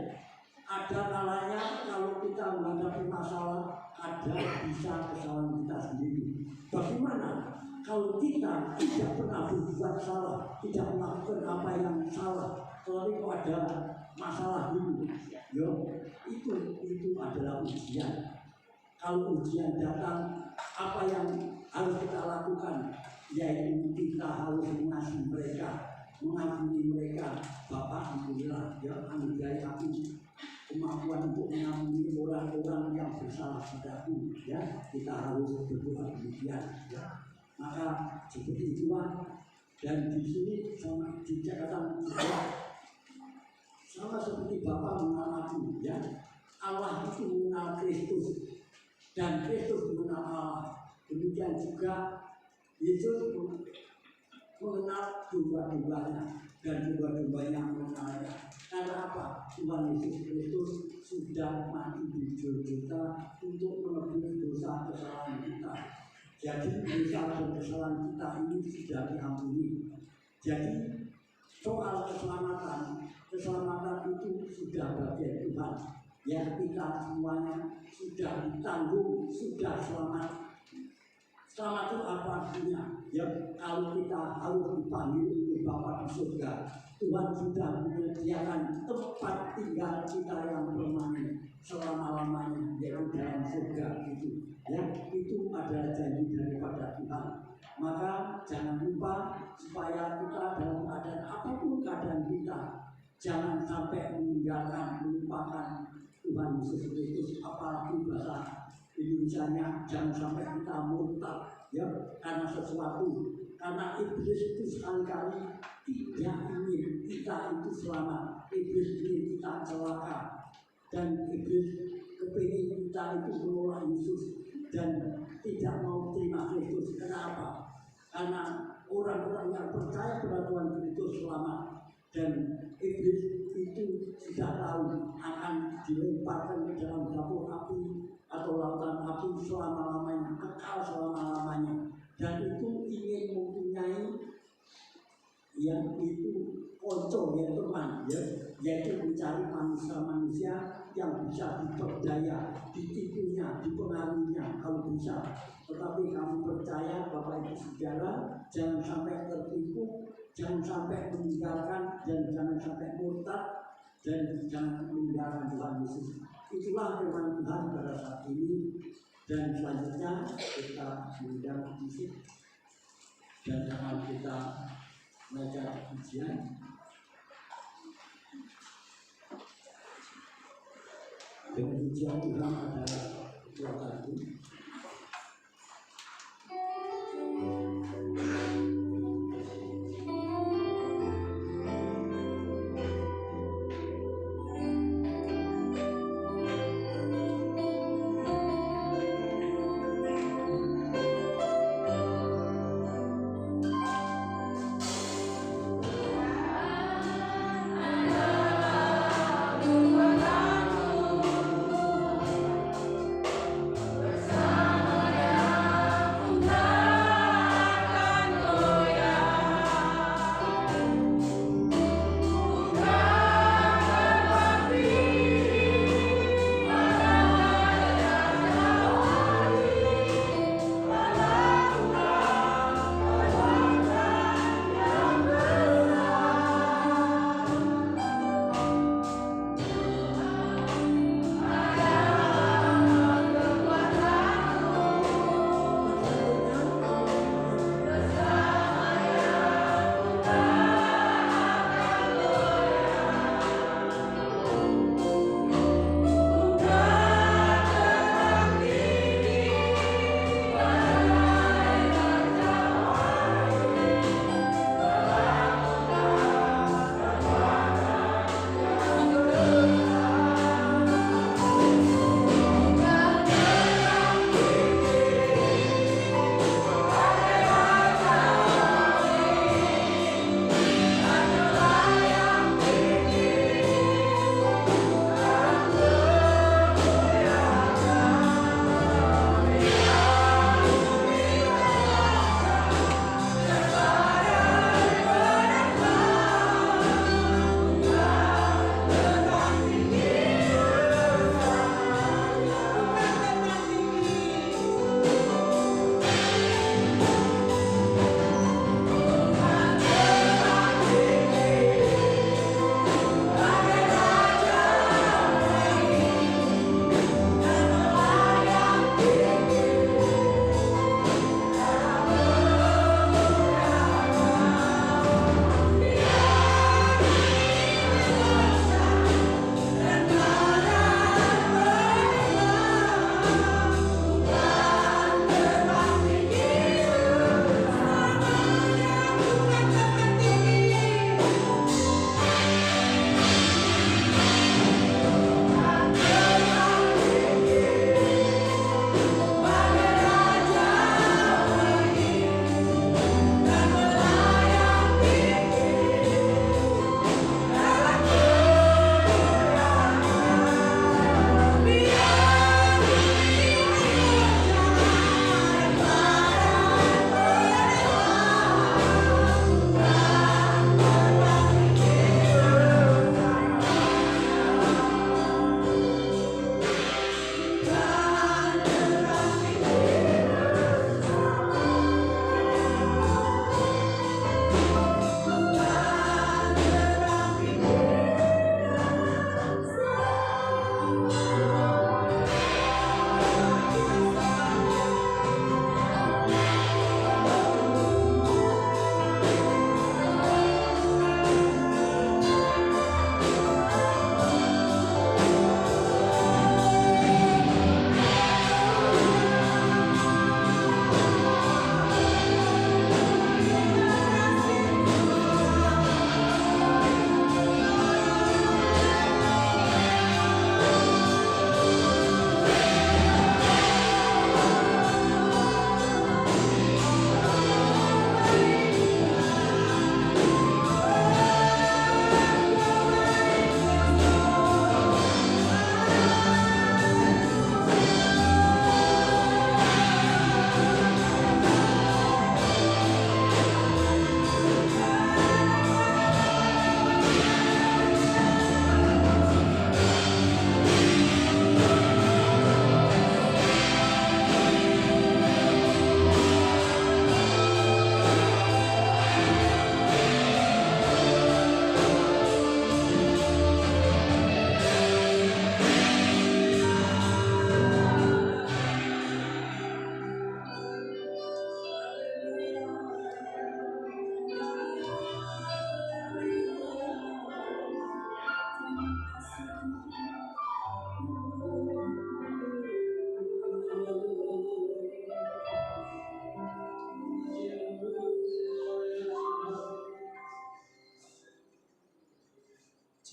Ada kalanya kalau kita menghadapi masalah, ada bisa kesalahan kita sendiri. Bagaimana kalau kita tidak pernah berbuat salah, tidak melakukan apa yang salah, tetapi kok ada masalah dulu? Itu adalah ujian. Kalau ujian datang, apa yang harus kita lakukan? Yaitu kita harus mengasihi mereka, mengampuni mereka. Bapak, ampunilah, ya, anugerahi aku kemampuan untuk mengampuni orang-orang yang bersalah padaku. Ya, kita harus berdoa demikian. Ya. Maka seperti itulah, dan di sini sama dikatakan sama seperti Bapa mengenal aku. Ya, Allah itu mengenal Kristus dan Kristus mengenal Allah. Demikian juga Yesus mengenal domba-dombanya dan domba-dombanya mengenalnya. Karena apa? Tuhan Yesus Kristus sudah mati di kita untuk menebus dosa kesalahan kita. Jadi dosa dan kesalahan kita ini sudah diampuni. Jadi soal keselamatan itu sudah bagian Tuhan. Ya, kita semuanya sudah ditanggung, sudah selamat. Selamat itu apa artinya? Ya, kalau kita harus dipanggil oleh Bapa di surga, Tuhan sudah menyediakan tempat tinggal kita yang permanen selama-lamanya, yaitu dalam surga itu. Ya, itu adalah janji daripada Tuhan. Maka jangan lupa supaya kita dalam keadaan apapun keadaan kita, jangan sampai meninggalkan, melupakan Tuhan Yesus Kristus, apalagi bahasa Indonesianya jangan sampai kita murtad, ya, karena sesuatu. Karena iblis itu sekali-kali tidak ingin kita itu selamat. Iblis ingin kita celaka, dan iblis kepingin kita itu menolak Yesus dan tidak mau terima Kristus. Kenapa? Karena orang-orang yang percaya pada Tuhan Kristus selamat, dan iblis itu tidak tahu akan dilemparkan ke dalam dapur api atau lautan api selama-lamanya, kekal selama-lamanya. Dan itu ingin mempunyai yang itu konco, yang teman, ya, yaitu mencari manusia-manusia yang bisa diperdaya, ditipunya, dipengaruhinya kalau bisa. Tetapi kami percaya Bapak Ibu Saudara, jangan sampai tertipu, jangan sampai meninggalkan, dan jangan sampai murtad, dan jangan meninggalkan Tuhan Yesus. Itulah firman Tuhan pada saat ini. Dan selanjutnya kita mengundang musik dan akan kita belajar ujian. Dengan ujian Tuhan adalah kekuatanku.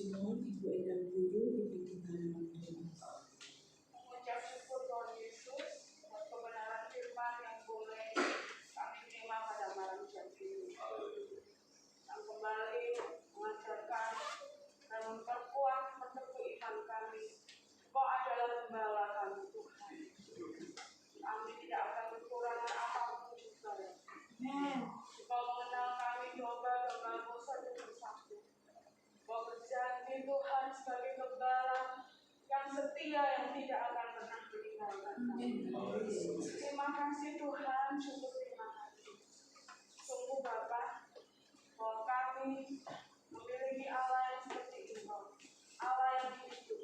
Dimohon Ibu Endang Guru pimpin kita dalam doa. Mengucap syukur Tuhan Yesus buat kebenaran firman yang boleh kami terima pada malam jam ini. Yang kembali mengajarkan dan memperkuat menteguh iman kami. Engkau adalah gembala kami Tuhan. Kami tidak akan kekurangan apapun juga. Engkau mengenal kami domba-domba satu persatu. Engkau berjanji Tuhan sebagai gembala yang setia yang tidak akan pernah meninggalkan kami. Terima kasih Tuhan, syukur terima kasih. Sungguh Bapa, bahwa kami memiliki Allah yang seperti Engkau, Allah yang hidup,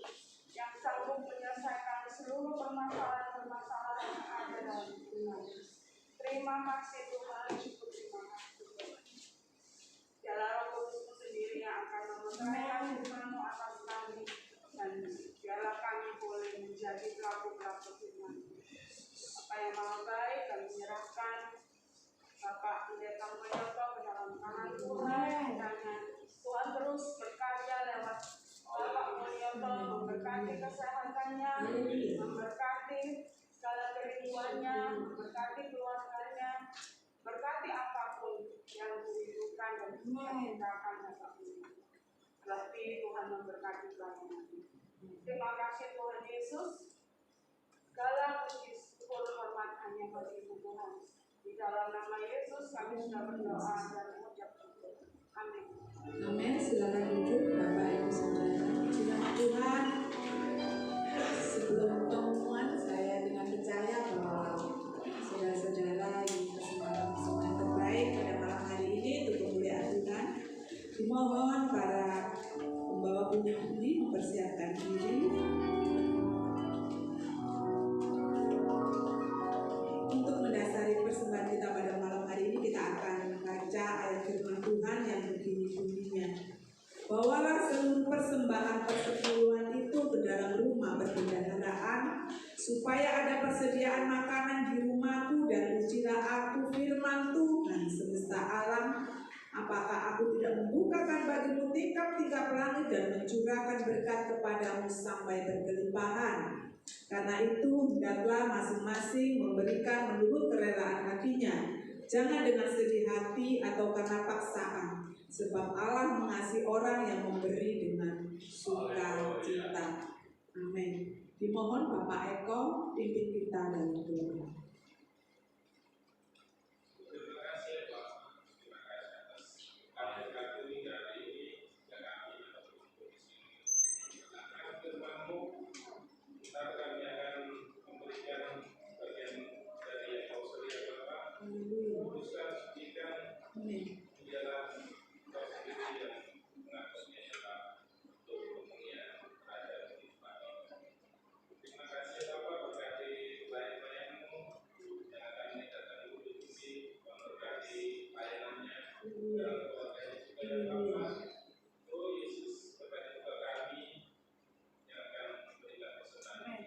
yang sanggup menyelesaikan seluruh permasalahan-permasalahan yang ada dalam hidup kami. Terima kasih Tuhan, syukur terima kasih. Biarlah Roh Kudus-Mu sendiri yang akan memegang firman-Mu atas kami, dan biarlah kami boleh menjadi pelaku-pelaku firman. Apa yang mau baik kami menyerahkan Bapak Pendeta Mulyoto ke dalam tangan Tuhan. Dan Tuhan terus berkarya lewat Bapak Mulyoto, memberkati kesehatannya, memberkati segala kerinduannya, memberkati keluarganya, berkati apapun yang dirindukan dan diceritakan Bapak Mulyoto. Berarti Tuhan memberkati pelayanan. Terima kasih Tuhan Yesus. Segala puji syukur hormat hanya bagi Tuhan. Di dalam nama Yesus kami sudah berdoa dan mengucap syukur. Amin. Amin. Silakan duduk Bapak Ibu Saudara. Puji nama Tuhan. Sebelum pengumuman, saya dengan percaya bahwa saudara-saudara yang bersemangat yang terbaik pada malam hari ini untuk kemuliaan Tuhan. Dimohon para pembawa pundi-pundi mempersiapkan diri untuk mendasari persembahan kita pada malam hari ini. Kita akan membaca ayat firman Tuhan yang begini bunyinya: bawalah seluruh persembahan persepuluhan itu ke dalam rumah perbendaharaan, supaya ada persediaan makanan di rumahku, dan ujilah aku firman Tuhan semesta alam. Apakah aku tidak membukakan bagimu tingkap-tingkap langit dan mencurahkan berkat kepadamu sampai berkelimpahan? Karena itu, hendaklah masing-masing memberikan menurut kerelaan hatinya, jangan dengan sedih hati atau karena paksaan, sebab Allah mengasihi orang yang memberi dengan sukacita. Amin. Dimohon Bapak Eko pimpin kita dalam doa. Sampai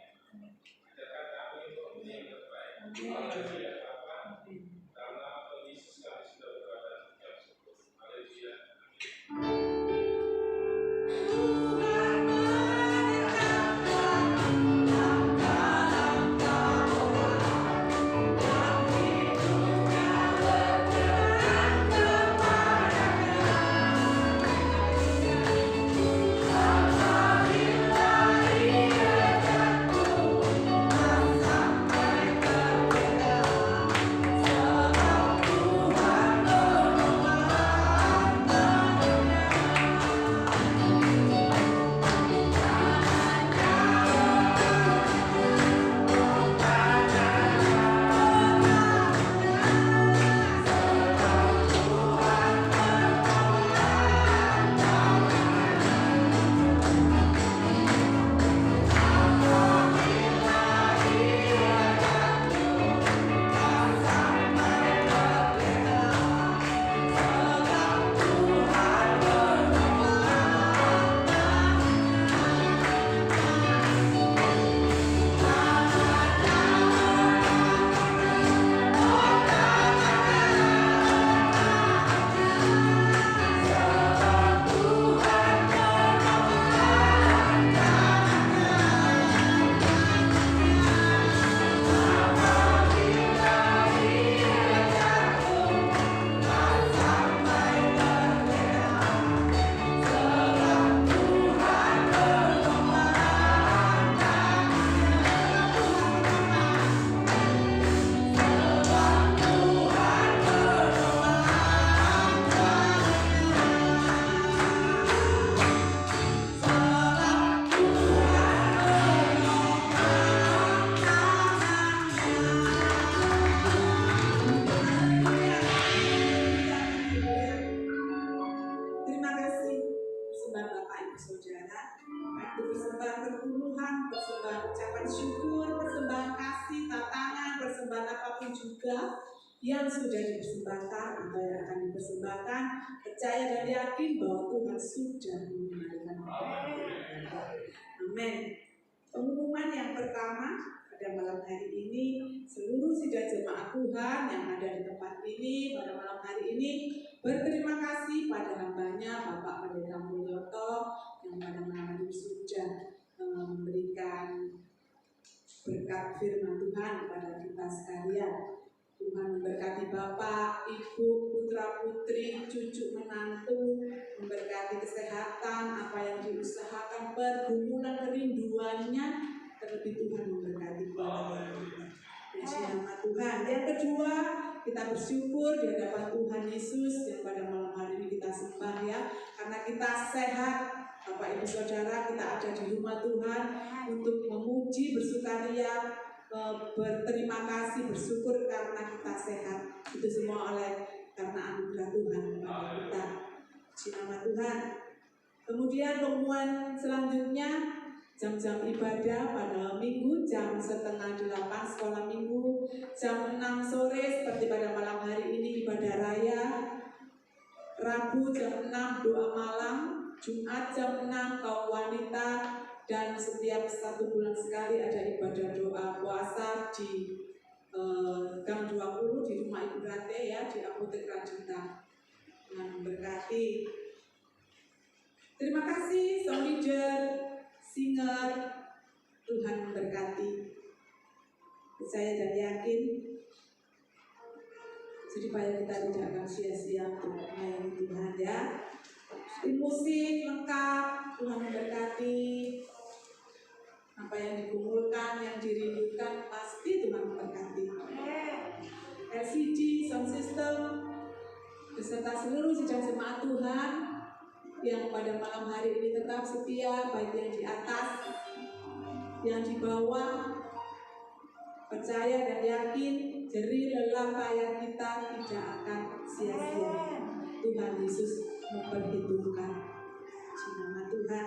persembahan perpuluhan, persembahan ucapan syukur, persembahan kasih, tantangan, persembahan apapun juga yang sudah dipersembahkan atau yang akan dipersembahkan, percaya dan yakin bahwa Tuhan sudah mengenalikan kita. Amin. Pengumuman yang pertama pada malam hari ini, seluruh sidang jemaat Tuhan yang ada di tempat ini pada malam hari ini berterima kasih pada hambanya Bapak Pendeta Mulyoto yang pada malam hari sudah memberikan berkat firman Tuhan kepada kita sekalian. Tuhan memberkati Bapak, Ibu, putra-putri, cucu menantu, memberkati kesehatan, apa yang diusahakan, pergumulan kerinduannya, terlebih Tuhan memberkati keluarga kita. Puji nama Tuhan. Yang kedua, kita bersyukur di hadapan Tuhan Yesus yang pada malam hari ini kita sembah ya, karena kita sehat. Bapak Ibu Saudara, kita ada di rumah Tuhan untuk memuji, bersukaria, berterima kasih, bersyukur karena kita sehat. Itu semua karena anugerah Tuhan kepada kita. Puji nama Tuhan. Kemudian pengumuman selanjutnya, jam-jam ibadah pada minggu jam 7:30 sekolah minggu, jam 6 sore seperti pada malam hari ini ibadah raya, Rabu jam 6 doa malam, Jumat jam 6 kaum wanita, dan setiap 1 bulan sekali ada ibadah doa puasa di Gang 20 di rumah Ibu Rate ya, di Apotek Rajuta. Tuhan memberkati. Terima kasih song leader, singer, Tuhan memberkati. Saya dan yakin supaya kita tidak akan sia-sia untuk melayani Tuhan ya. Di musik lengkap, Tuhan memberkati. Apa yang dikumpulkan, yang dirindukan, pasti Tuhan memberkati. LCD, sound system, beserta seluruh sidang jemaat Tuhan yang pada malam hari ini tetap setia, baik yang di atas, yang di bawah, percaya dan yakin jerih lelah payah kita tidak akan sia-sia. Tuhan Yesus memperhitungkan. Nama Tuhan.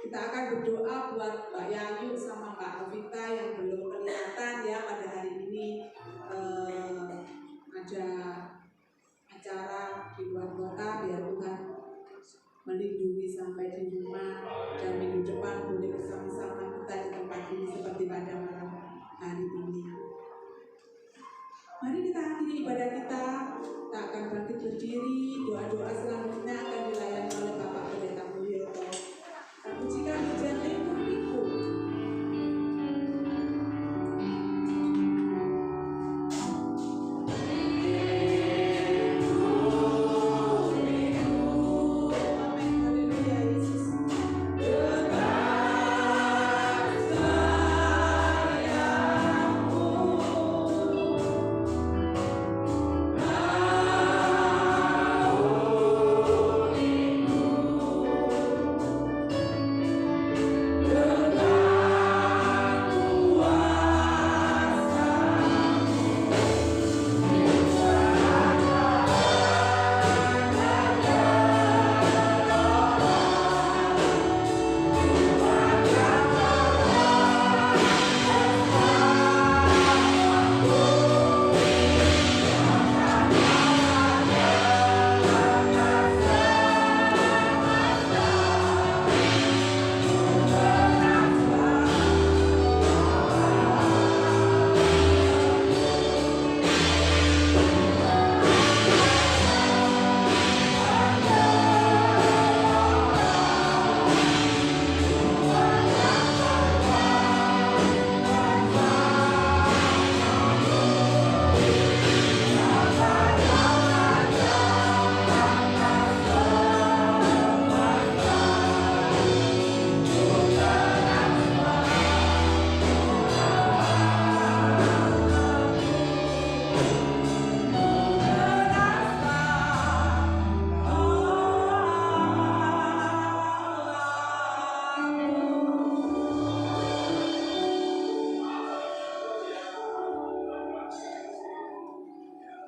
Kita akan berdoa buat Mbak Yayu sama Mbak Novita yang belum kelihatan ya pada hari ini. Ada acara di luar kota, biar Tuhan melindungi sampai di rumah, dan minggu depan boleh bersama-sama kita di tempat ini seperti pada malam hari ini. Mari kita akhiri ibadah kita. Kita akan bangkit berdiri. Doa-doa selanjutnya akan dilayani oleh Bapak Pendeta Mulyoto. Pujikan hujan liku-liku. Oh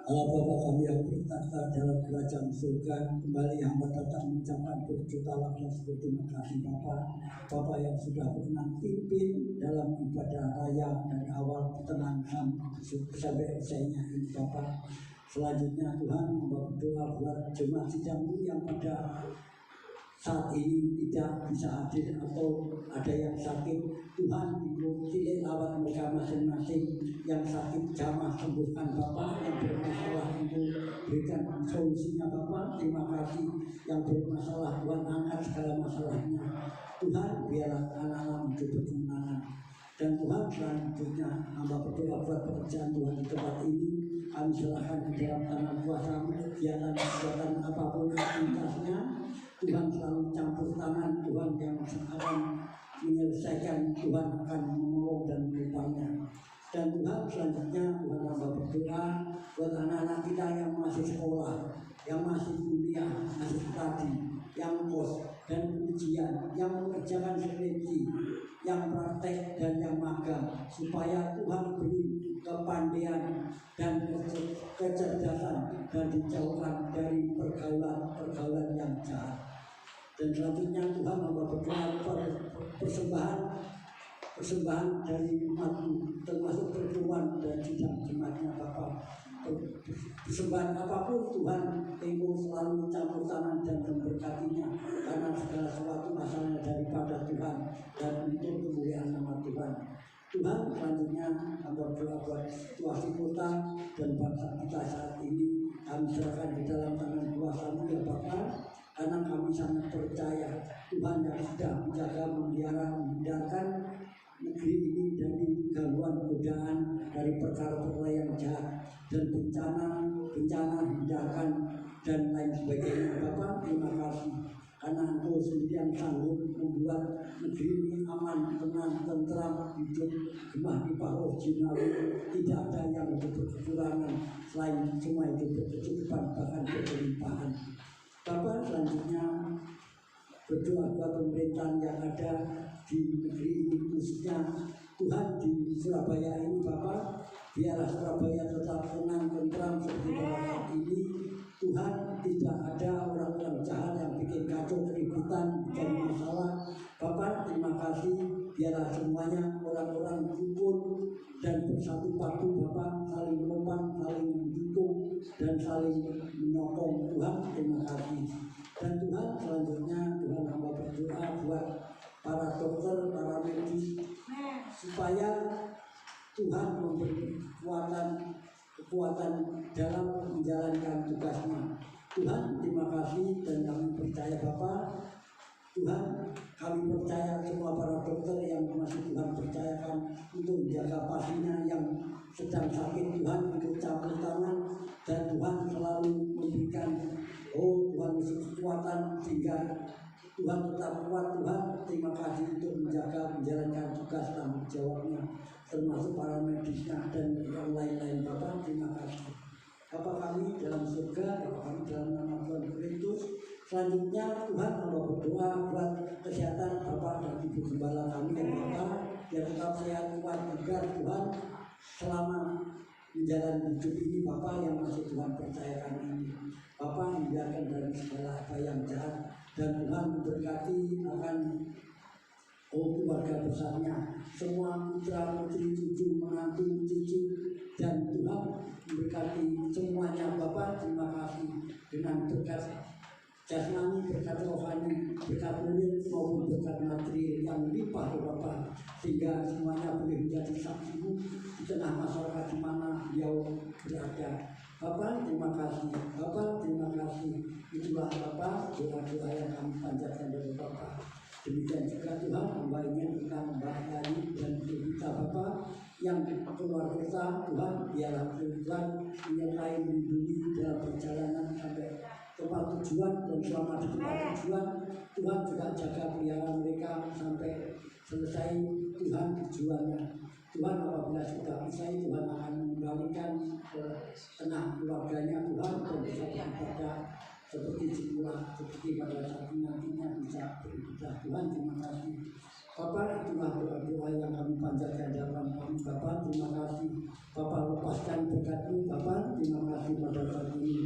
Allah Bapa kami yang bertakhta dalam kerajaan surga, kembali hamba datang mengucapkan berjuta lapas berterima kasih Bapa yang sudah berkenan pimpin dalam ibadah raya dari awal pertengahan sampai usainya ini Bapa. Selanjutnya Tuhan hamba berdoa buat jemaat sidangmu yang pada saat ini tidak bisa hadir atau ada yang sakit, Tuhan pilih lawat mereka masing-masing. Yang sakit jamah sembuhkan Bapak, yang bermasalah itu berikan solusinya Bapak. Terima kasih. Yang bermasalah Tuhan angkat segala masalahnya Tuhan, biarlah anak-anak itu berkemenangan. Dan Tuhan selanjutnya hamba berdoa buat pekerjaan Tuhan di tempat ini, kami serahkan di dalam tangan kuasa-Mu. Kegiatan apapun aktivitasnya, Tuhan selalu campur tangan. Tuhan yang akan menyelesaikan, Tuhan akan menolong dan menopangnya. Dan Tuhan selanjutnya Tuhan hamba berdoa buat anak-anak kita yang masih sekolah, yang masih kuliah, masih studi, yang kos dan ujian, yang mengerjakan skripsi, yang praktek dan yang magang, supaya Tuhan beri kepandaian dan kecerdasan dan dijauhkan dari pergaulan yang jahat. Dan selanjutnya Tuhan hamba berdoa persembahan dari umat-Mu, termasuk pertemuan dan sidang jemaatnya Bapa. Persembahan apapun Tuhan, Engkau selalu campur tangan dan memberkatinya, karena segala sesuatu asalnya daripada Tuhan dan untuk kemuliaan nama Tuhan. Tuhan selanjutnya hamba berdoa buat situasi kota dan bangsa kita saat ini, kami serahkan di dalam tangan kuasa-Mu ya Bapa. Karena kami sangat percaya Tuhan yang sudah menjaga, memelihara, menghindarkan negeri ini dari gangguan godaan, dari perkara-perkara yang jahat dan bencana hindarkan dan lain sebagainya. Bapak terima kasih karena Engkau sendiri yang sanggup membuat negeri ini aman, tenang, tentram, hidup gemah di paruh jinawi, tidak ada yang berkekurangan, selain semua itu berkecukupan bahkan berlimpahan. Bapak selanjutnya berdoa buat pemerintahan yang ada di negeri ini, khususnya Tuhan di Surabaya ini Bapak, biarlah Surabaya tetap tenang, tentram seperti pada saat ini. Tuhan, tidak ada orang-orang jahat yang bikin kacau, keributan, bikin masalah. Bapak terima kasih, biarlah semuanya orang-orang rukun dan bersatu padu Bapak, saling menopang, saling mendukung dan saling menyokong. Tuhan terima kasih. Dan Tuhan selanjutnya Tuhan hamba berdoa buat para dokter, para medis, supaya Tuhan memberi kekuatan dalam menjalankan tugasnya. Tuhan terima kasih dan kami percaya Bapak. Tuhan, kami percaya semua para dokter yang masih Tuhan percayakan untuk menjaga pasiennya yang sedang sakit, Tuhan ikut campur tangan, dan Tuhan selalu memberikan Tuhan kekuatan sehingga Tuhan tetap kuat. Tuhan terima kasih untuk menjalankan tugas tanggung jawabnya, termasuk para medisnya dan yang lain-lain. Bapak terima kasih. Bapa kami dalam surga, Bapa kami dalam nama Tuhan Kristus. Selanjutnya Tuhan hamba berdoa buat kesehatan Bapak dan Ibu Gembala kami dan Bapak, biar tetap sehat kuat juga Tuhan selama menjalani hidup ini Bapak yang masih Tuhan percayakan ini. Bapak hindarkan dari segala apa yang jahat, dan Tuhan memberkati akan keluarga besarnya, semua putra putri, cucu, menantu, cici, dan Tuhan memberkati semuanya. Bapak terima kasih dengan berkat jasmani, berkat rohani, berkat mulia maupun berkat materi yang limpah Bapak, sehingga semuanya boleh menjadi saksi-Mu di tengah masyarakat di mana beliau berada. Bapak terima kasih, Bapak terima kasih. Itulah Bapak doa-doa yang kami panjatkan dari Bapak. Demikian juga Tuhan hamba ingin kita memberkati dan kita Bapak yang keluar kota, Tuhan biarlah Tuhan menyertai melindungi dalam perjalanan sampai tempat tujuan, dan selama di tempat tujuan Tuhan juga jaga pelihara mereka sampai selesai Tuhan tujuannya. Tuhan apabila sudah selesai, Tuhan akan mengembalikan ke tengah keluarganya Tuhan, dan bisa beribadah seperti semula, seperti pada saat nantinya bisa beribadah. Tuhan terima kasih. Bapak, itulah doa-doa yang kami panjatkan hadapan kami. Bapak, terima kasih. Bapak, lepaskan berkat-Mu. Bapak, terima kasih pada saat ini.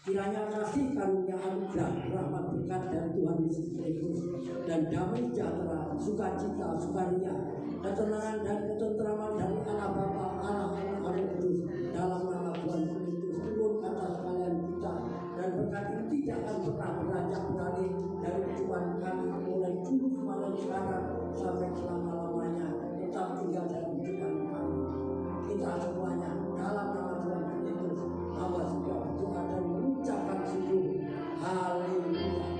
Kiranya kasih karunia anugerah, rahmat berkat dari Tuhan Yesus Kristus dan damai sejahtera, sukacita, sukaria, ketenangan dan ketenteraman dari Allah Bapa, Allah Anak, Allah Kudus dalam nama Tuhan Kristus turun atas kalian kita, dan berkat ini tidak akan pernah beranjak balik dari Tuhan kami mulai dulu malam sekarang sampai selama-lamanya tetap tinggal dalam kehidupan kami. Kita semuanya dalam nama Tuhan Kristus hamba sudah berdoa dan mengucapkan syukur. Haleluya.